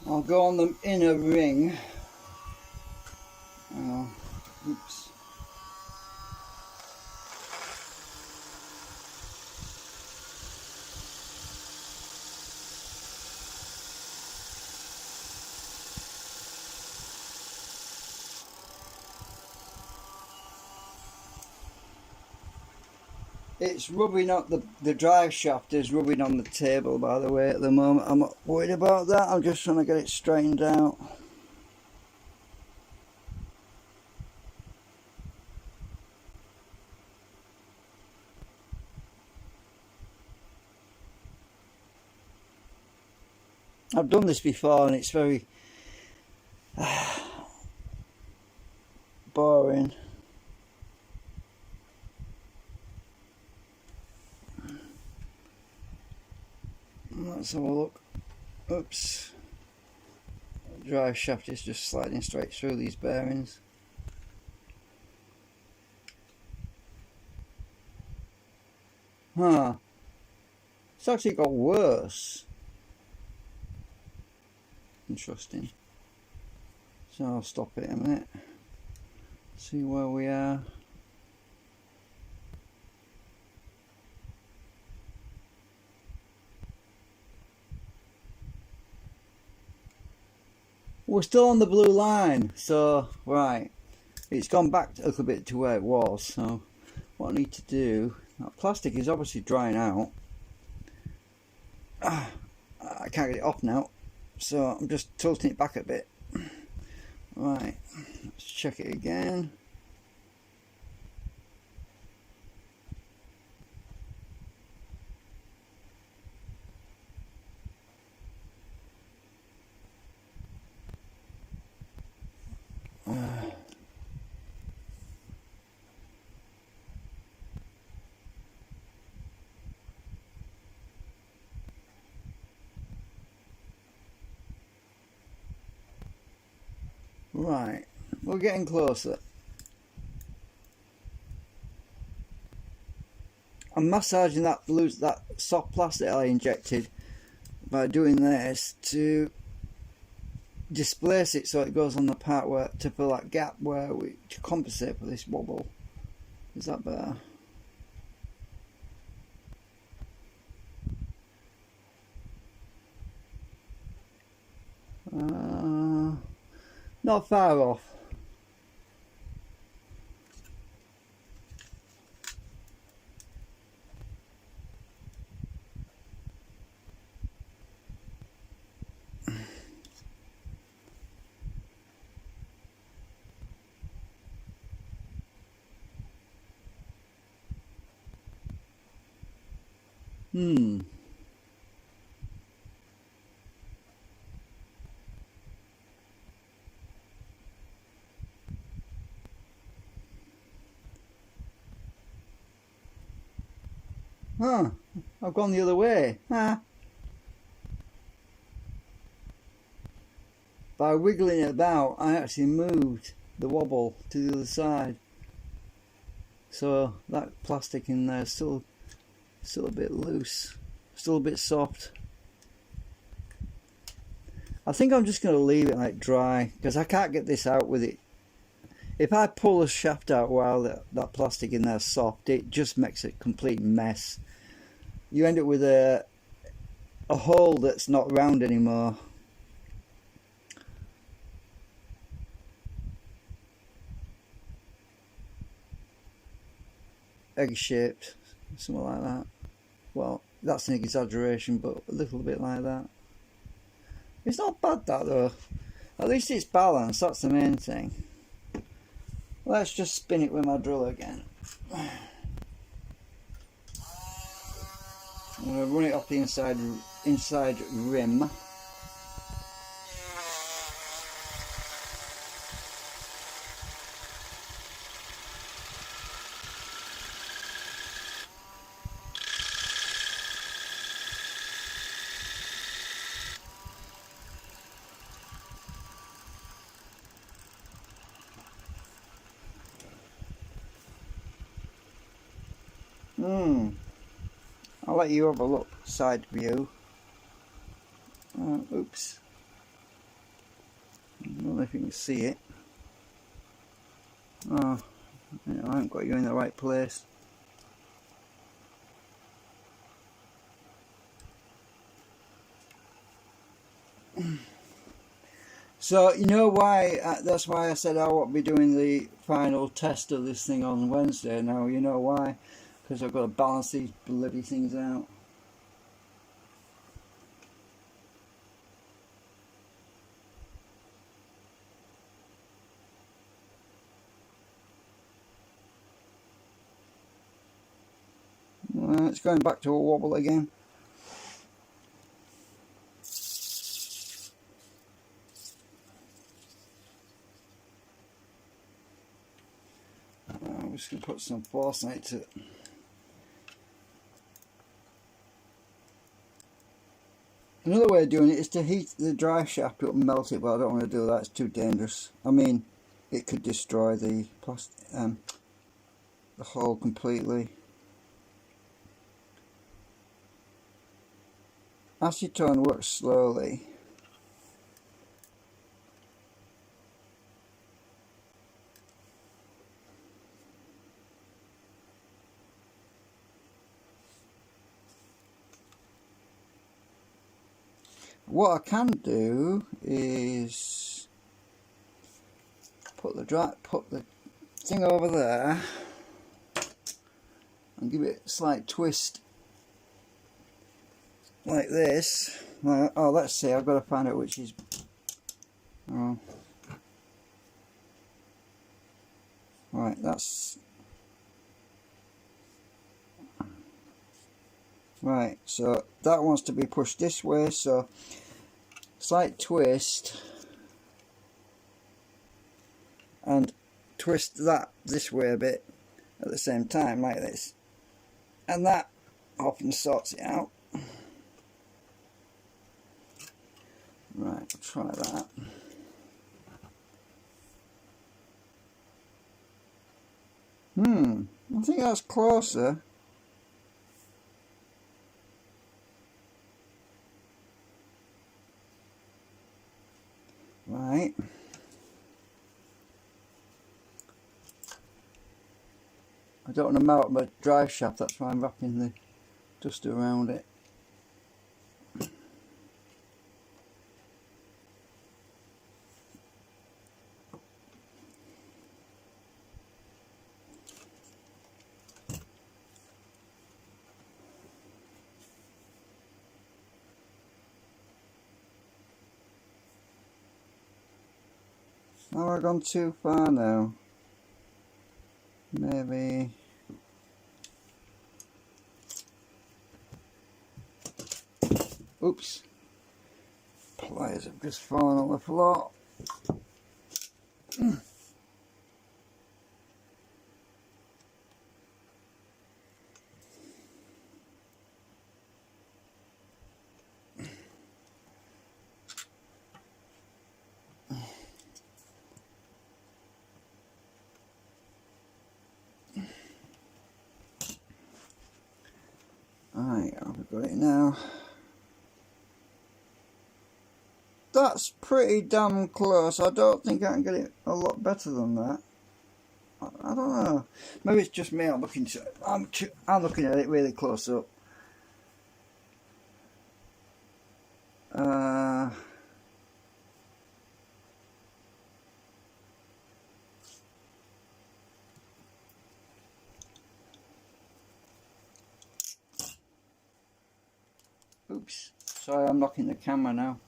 I'll go on the inner ring. Oh, oops. It's rubbing on the drive shaft is rubbing on the table, by the way, at the moment. I'm not worried about that. I'm just trying to get it straightened out. I've done this before and it's very boring. Let's have a look. Oops. Drive shaft is just sliding straight through these bearings. Huh. It's actually got worse. Interesting. So I'll stop it a minute. See where we are. We're still on the blue line, so right, it's gone back a little bit to where it was. So what I need to do, that plastic is obviously drying out. I can't get it off now, so I'm just tilting it back a bit. Right, let's check it again. Right, we're getting closer. I'm massaging that soft plastic I injected by doing this to displace it so it goes on the part where to fill that gap where to compensate for this wobble. Is that better? Not far off. Huh, I've gone the other way. By wiggling it about, I actually moved the wobble to the other side. So that plastic in there is still a bit loose, still a bit soft. I think I'm just going to leave it like dry because I can't get this out with it. If I pull the shaft out while that plastic in there is soft, it just makes a complete mess. You end up with a hole that's not round anymore. Egg shaped, something like that. Well, that's an exaggeration, but a little bit like that. It's not bad that though. At least it's balanced, that's the main thing. Let's just spin it with my drill again. I'm going to run it off the inside rim. I'll let you have a look side view. Oops. I don't know if you can see it. Oh, I haven't got you in the right place. So you know why, that's why I said I won't be doing the final test of this thing on Wednesday. Now you know why, because I've got to balance these bloody things out. It's going back to a wobble again. I'm just going to put some force on it to Another way of doing it is to heat the drive shaft up and melt it, but I don't want to do that, it's too dangerous. I mean, it could destroy the plastic, the hull completely. Acetone works slowly. What I can do is put the thing over there and give it a slight twist like this. Oh, let's see, I've got to find out which is. Oh, right, that's right. So that wants to be pushed this way. So slight twist and twist that this way a bit at the same time, like this, and that often sorts it out. Right, I'll try that. I think that's closer. Right. I don't want to melt my drive shaft, that's why I'm wrapping the dust around it. Have I gone too far now? Maybe. Oops. Pliers have just fallen on the floor. Alright, I've got it now. That's pretty damn close. I don't think I can get it a lot better than that. I don't know. Maybe it's just me. I'm looking at it really close up. Oops. Sorry, I'm knocking the camera now.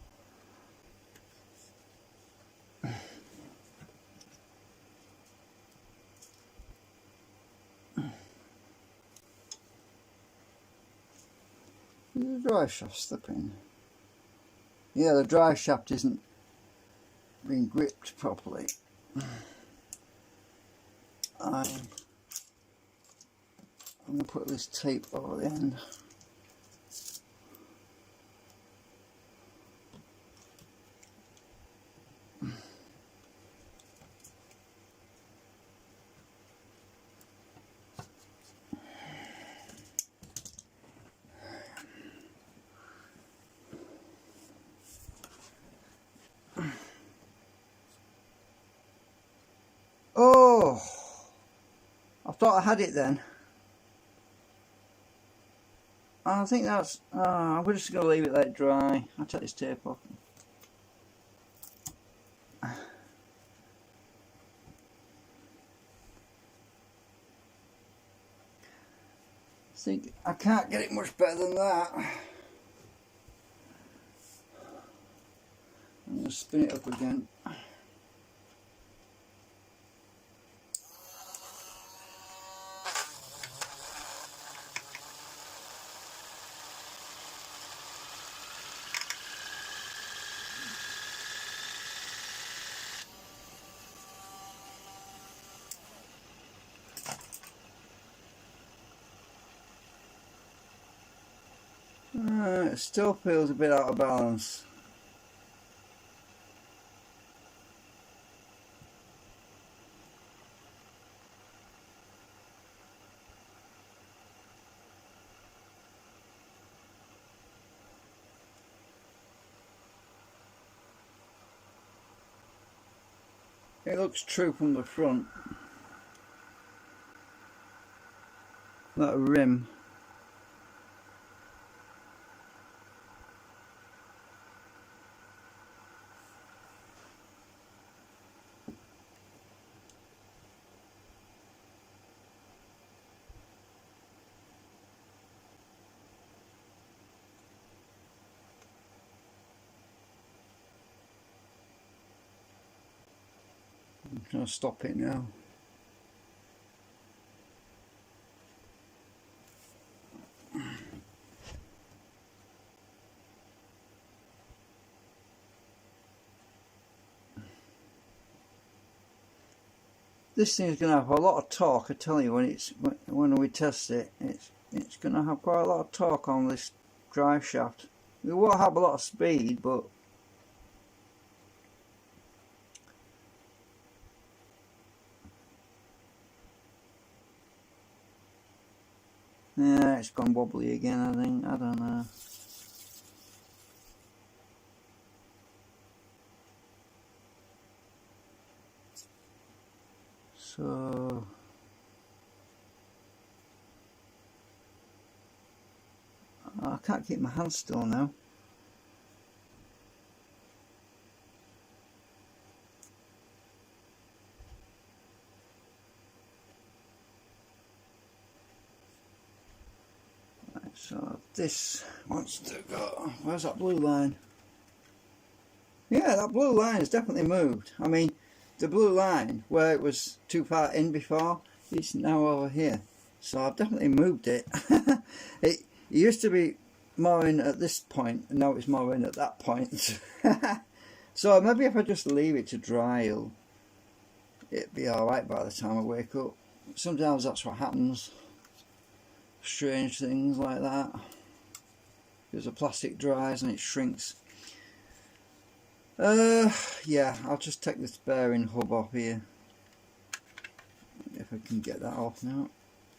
Is the drive shaft slipping? Yeah, the drive shaft isn't being gripped properly. I'm going to put this tape over the end. Oh, I thought I had it then. I think that's. I'm just going to leave it let it dry. I'll take this tape off. think I can't get it much better than that. I'm going to spin it up again. It still feels a bit out of balance. It looks true from the front. That rim. I'm going to stop it now. This thing's going to have a lot of torque. I tell you, when we test it, it's going to have quite a lot of torque on this drive shaft. It won't have a lot of speed, but yeah, it's gone wobbly again, I think. I don't know. So I can't keep my hands still now. Right, so this wants to go. Where's that blue line? Yeah, that blue line has definitely moved. I mean, the blue line where it was too far in before, it's now over here. So I've definitely moved it. It used to be more in at this point, and now it's more in at that point. So maybe if I just leave it to dry, it'll be alright by the time I wake up. Sometimes that's what happens. Strange things like that. Because the plastic dries and it shrinks. Yeah, I'll just take this bearing hub off here. If I can get that off now.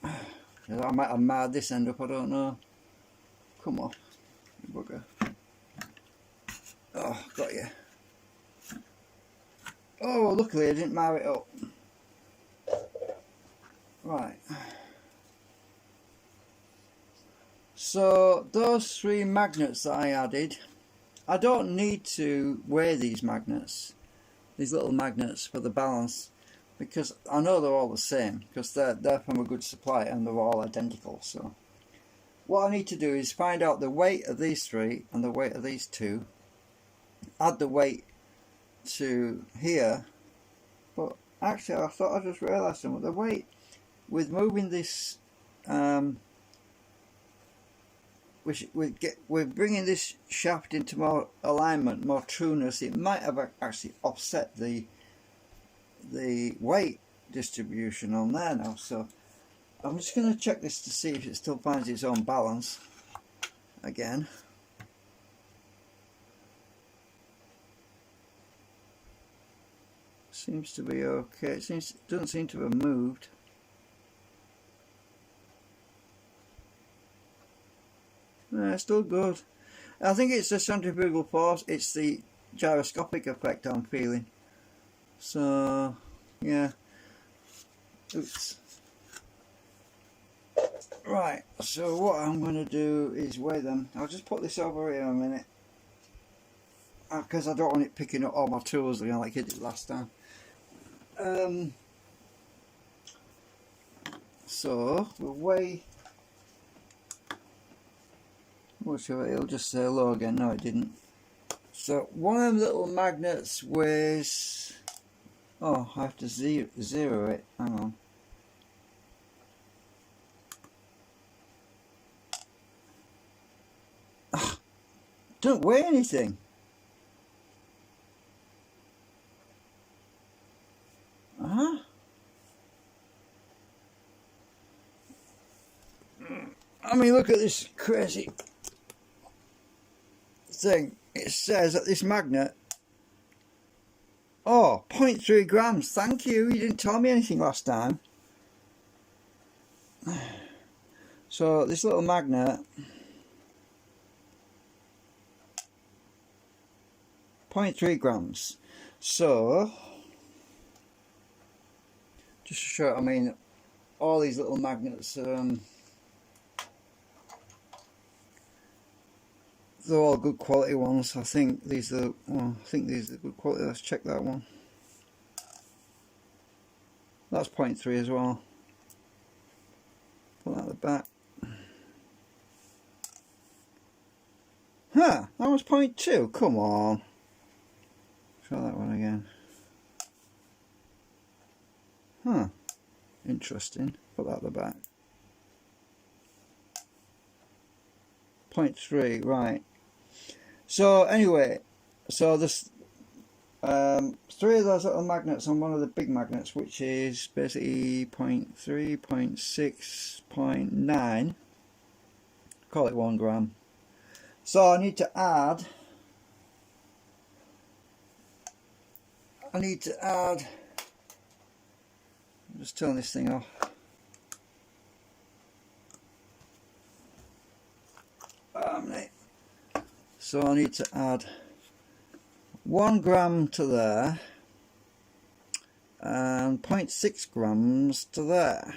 I might have marred this end up, I don't know. Come off, you bugger. Oh, got you. Oh, luckily I didn't mar it up. Right. So, those 3 magnets that I added, I don't need to weigh these magnets, these little magnets for the balance, because I know they're all the same, because they're from a good supply and they're all identical. So what I need to do is find out the weight of these 3 and the weight of these 2, add the weight to here. But actually I thought I just realised something. The weight with moving this we're bringing this shaft into more alignment, more trueness. It might have actually offset the weight distribution on there now. So I'm just going to check this to see if it still finds its own balance again. Seems to be okay. It doesn't seem to have moved. Yeah, still good. I think it's the centrifugal force, it's the gyroscopic effect I'm feeling. So, yeah. Oops. Right, so what I'm going to do is weigh them. I'll just put this over here a minute, because I don't want it picking up all my tools again like it did last time. So, we'll weigh. It'll just say low again. No, it didn't. So one of them little magnets weighs. Oh, I have to zero it. Hang on. Ugh, don't weigh anything. I mean, look at this crazy thing, it says that this magnet, oh, 0.3 grams. Thank you. You didn't tell me anything last time. So this little magnet, 0.3 grams. So just to show, I mean, all these little magnets, they're all good quality ones. I think these are, well, I think these are good quality. Let's check that one. That's 0.3 as well. Put that at the back. Huh, that was 0.2. Come on. Try that one again. Huh, interesting. Put that at the back. 0.3, right. So anyway, so there's 3 of those little magnets on one of the big magnets, which is basically 0.3, 0.6, 0.9. Call it 1 gram. So I need to add. I'm just turn this thing off. So I need to add 1 gram to there and 0.6 grams to there.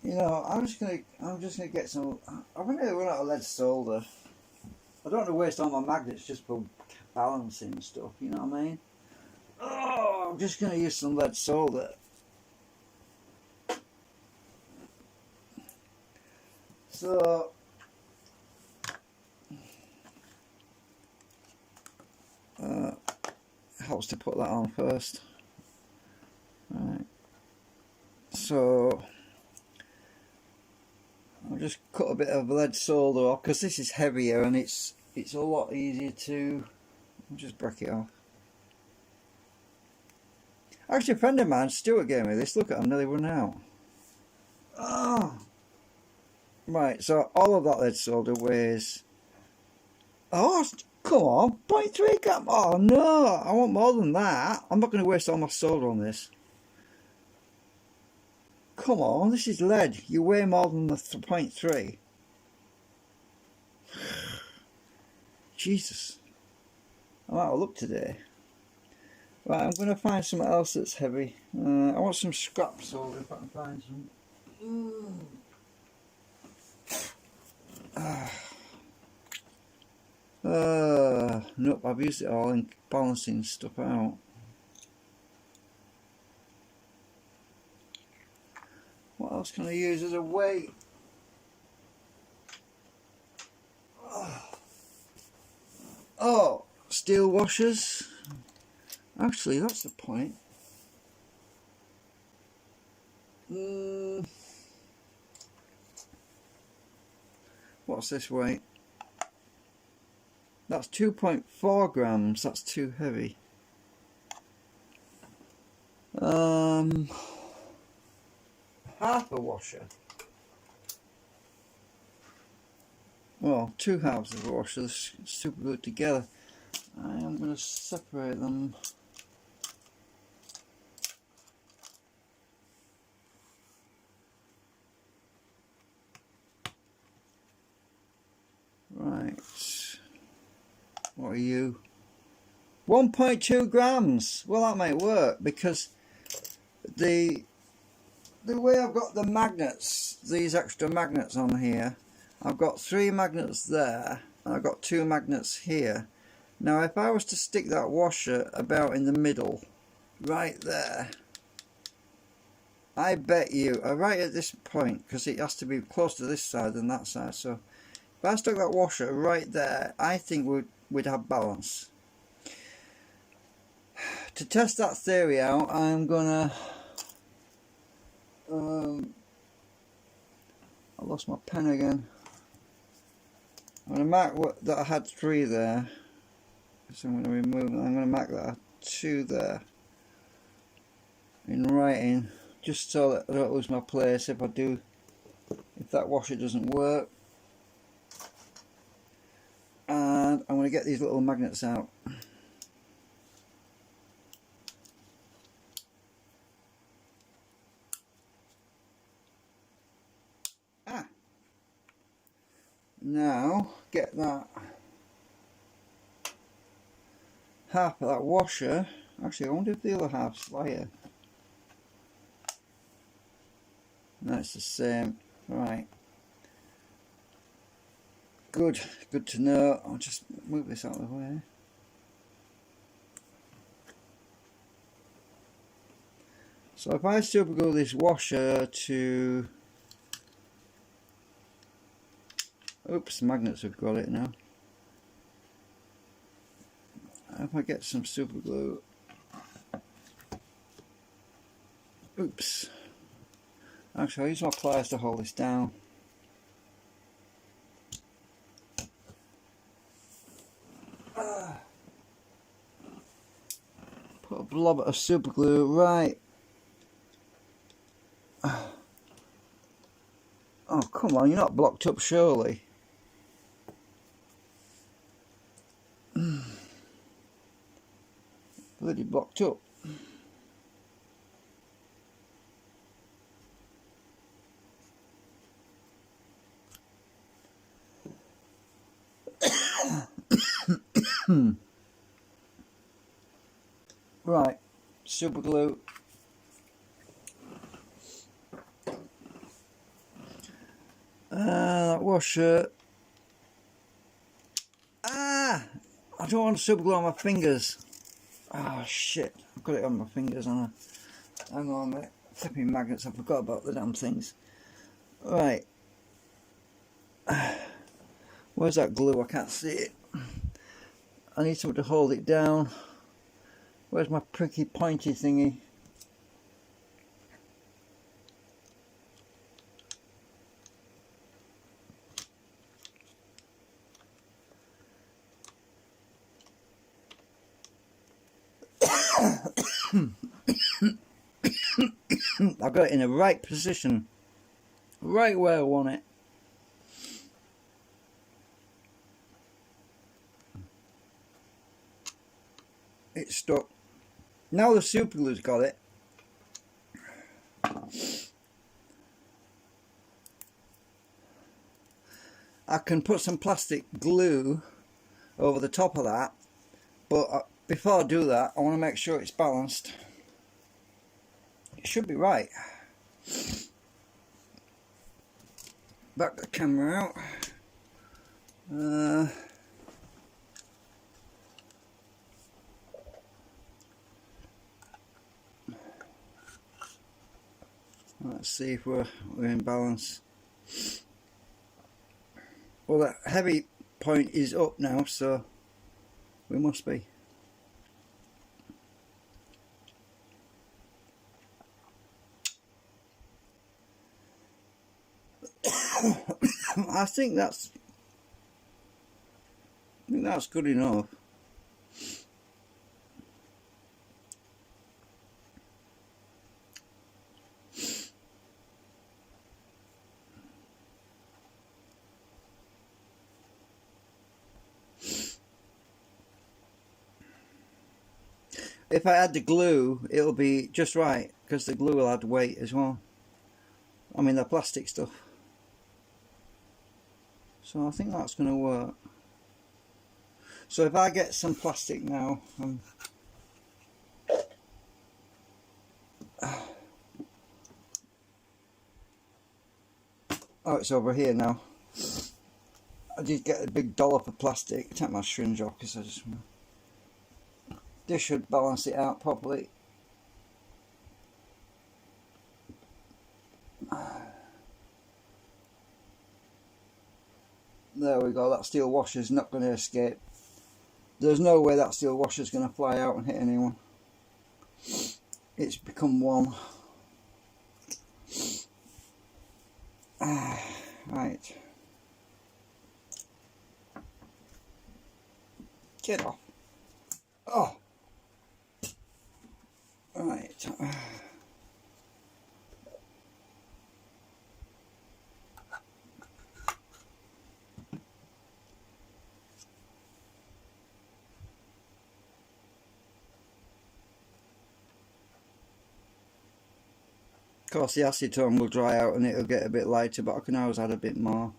You know, I'm just gonna get some. I'm gonna run out of lead solder. I don't want to waste all my magnets just for balancing and stuff. You know what I mean? Oh, I'm just gonna use some lead solder. So helps to put that on first. Right. So I'll just cut a bit of lead solder off because this is heavier and it's a lot easier to. I'll just break it off. Actually, a friend of mine, Stuart, gave me this. Look at, I'm nearly run out. Oh. Right, so all of that lead solder weighs. Oh, come on, 0.3 gram. Oh no, I want more than that. I'm not going to waste all my solder on this. Come on, this is lead. You weigh more than the 0.3. Jesus. I'm out of luck today. Right, I'm going to find something else that's heavy. I want some scrap solder if I can find some. Nope, I've used it all in balancing stuff out. What else can I use as a weight? Oh, steel washers. Actually, that's the point. What's this weight? That's 2.4 grams. That's too heavy. Half a washer. Well, 2 halves of a washer. They're super good together. I am going to separate them. Right. What are you? 1.2 grams. Well, that might work because the way I've got the magnets, these extra magnets on here, I've got 3 magnets there and I've got 2 magnets here. Now if I was to stick that washer about in the middle, right there, I bet you, right at this point, because it has to be close to this side than that side, so if I stuck that washer right there, I think we'd have balance. To test that theory out, I'm gonna I lost my pen again. I'm gonna mark that I had 3 there. So I'm gonna remove them. I'm gonna mark that I had 2 there. in writing, just so that I don't lose my place if that washer doesn't work. And I'm going to get these little magnets out. Now get that half of that washer. Actually, I wonder if the other half's lighter. No, it's the same. Right. Good to know. I'll just move this out of the way. So if I super glue this washer to... Oops, the magnets have got it now. If I get some super glue... Oops. Actually, I'll use my pliers to hold this down. Put a blob of super glue, right. Oh, come on, you're not blocked up, surely. Bloody blocked up. Right, super glue. That washer. I don't want super glue on my fingers. Oh shit, I've got it on my fingers, haven't I? Hang on a minute. Flipping magnets, I forgot about the damn things. Right. Where's that glue? I can't see it. I need something to hold it down. Where's my pricky pointy thingy? I've got it in the right position, right where I want it. It's stuck. Now the super glue's got it. I can put some plastic glue over the top of that, but before I do that, I want to make sure it's balanced. It should be right. Back the camera out. Let's see if we're in balance. Well, that heavy point is up now, so we must be. I think that's good enough. If I add the glue, it'll be just right, because the glue will add weight as well. I mean, the plastic stuff. So I think that's going to work. So if I get some plastic now, oh, it's over here now. I did get a big dollop of plastic. Take my syringe off because I just... This should balance it out properly. There we go, that steel washer's not going to escape. There's no way that steel washer's going to fly out and hit anyone. It's become one. Right. Get off. Oh. Right. course, the acetone will dry out and it'll get a bit lighter, but I can always add a bit more.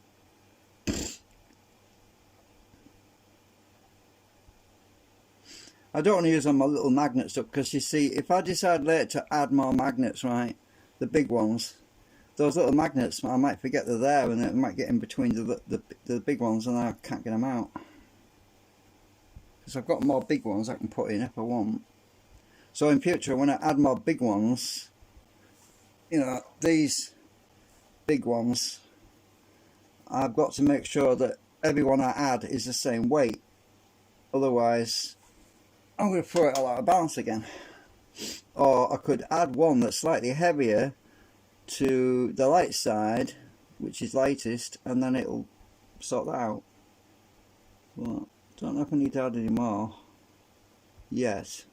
I don't want to use on my little magnet stuff, because you see, if I decide later to add more magnets, right, the big ones, those little magnets, I might forget they're there, and it might get in between the big ones, and I can't get them out. Because I've got more big ones I can put in if I want. So in future, when I add more big ones, you know, these big ones, I've got to make sure that every one I add is the same weight. Otherwise, I'm going to throw it all out of balance again. Or I could add one that's slightly heavier to the light side, which is lightest, and then it'll sort that out. But don't know if I need to add any more yet.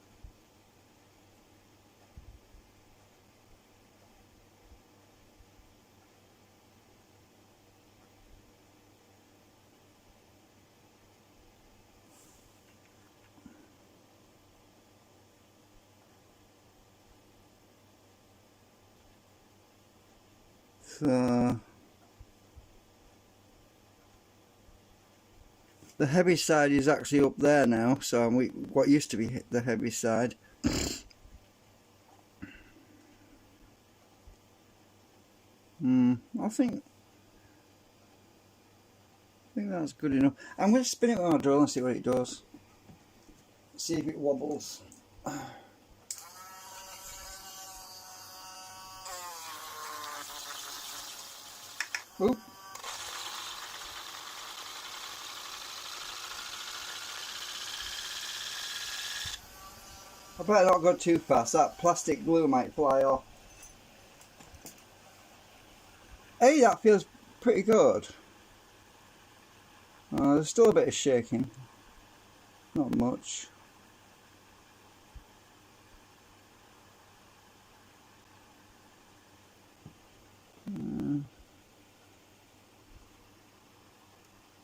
So the heavy side is actually up there now, so what used to be the heavy side. I think that's good enough. I'm going to spin it with my drill and see what it does. See if it wobbles. Oop. I better not go too fast, that plastic glue might fly off. Hey, that feels pretty good. There's still a bit of shaking. Not much.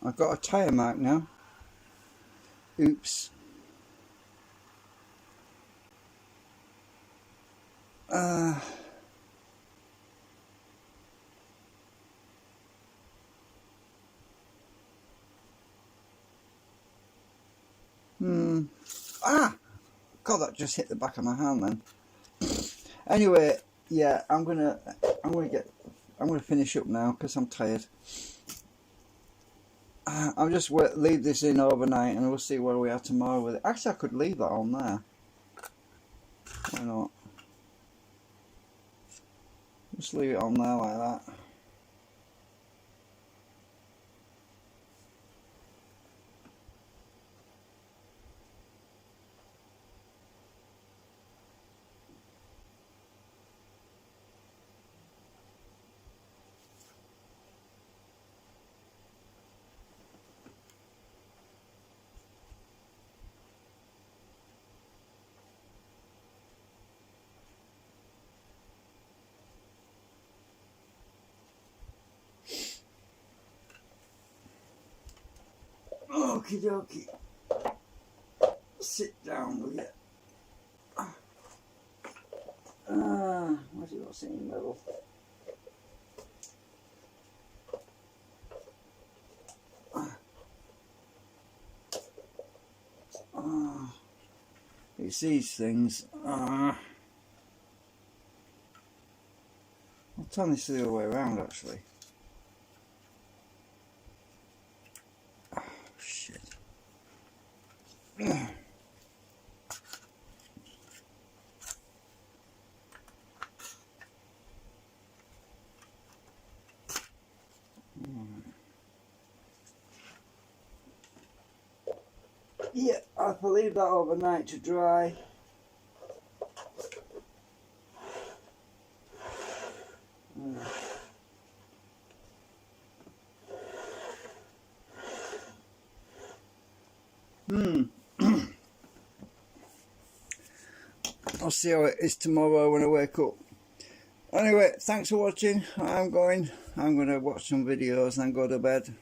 I've got a tyre mark now. Oops. God, that just hit the back of my hand then. Anyway, yeah, I'm gonna finish up now because I'm tired. I'll just leave this in overnight and we'll see where we are tomorrow with it. Actually, I could leave that on there. Why not? Just leave it on there like that. Okie dokie. Sit down with it. Where's it got to sit in the middle? It's these things. I'll turn this the other way around actually. Shit. Yeah, I'll leave that overnight to dry. I'll see how it is tomorrow when I wake up. Anyway, thanks for watching. I'm going to watch some videos and then go to bed.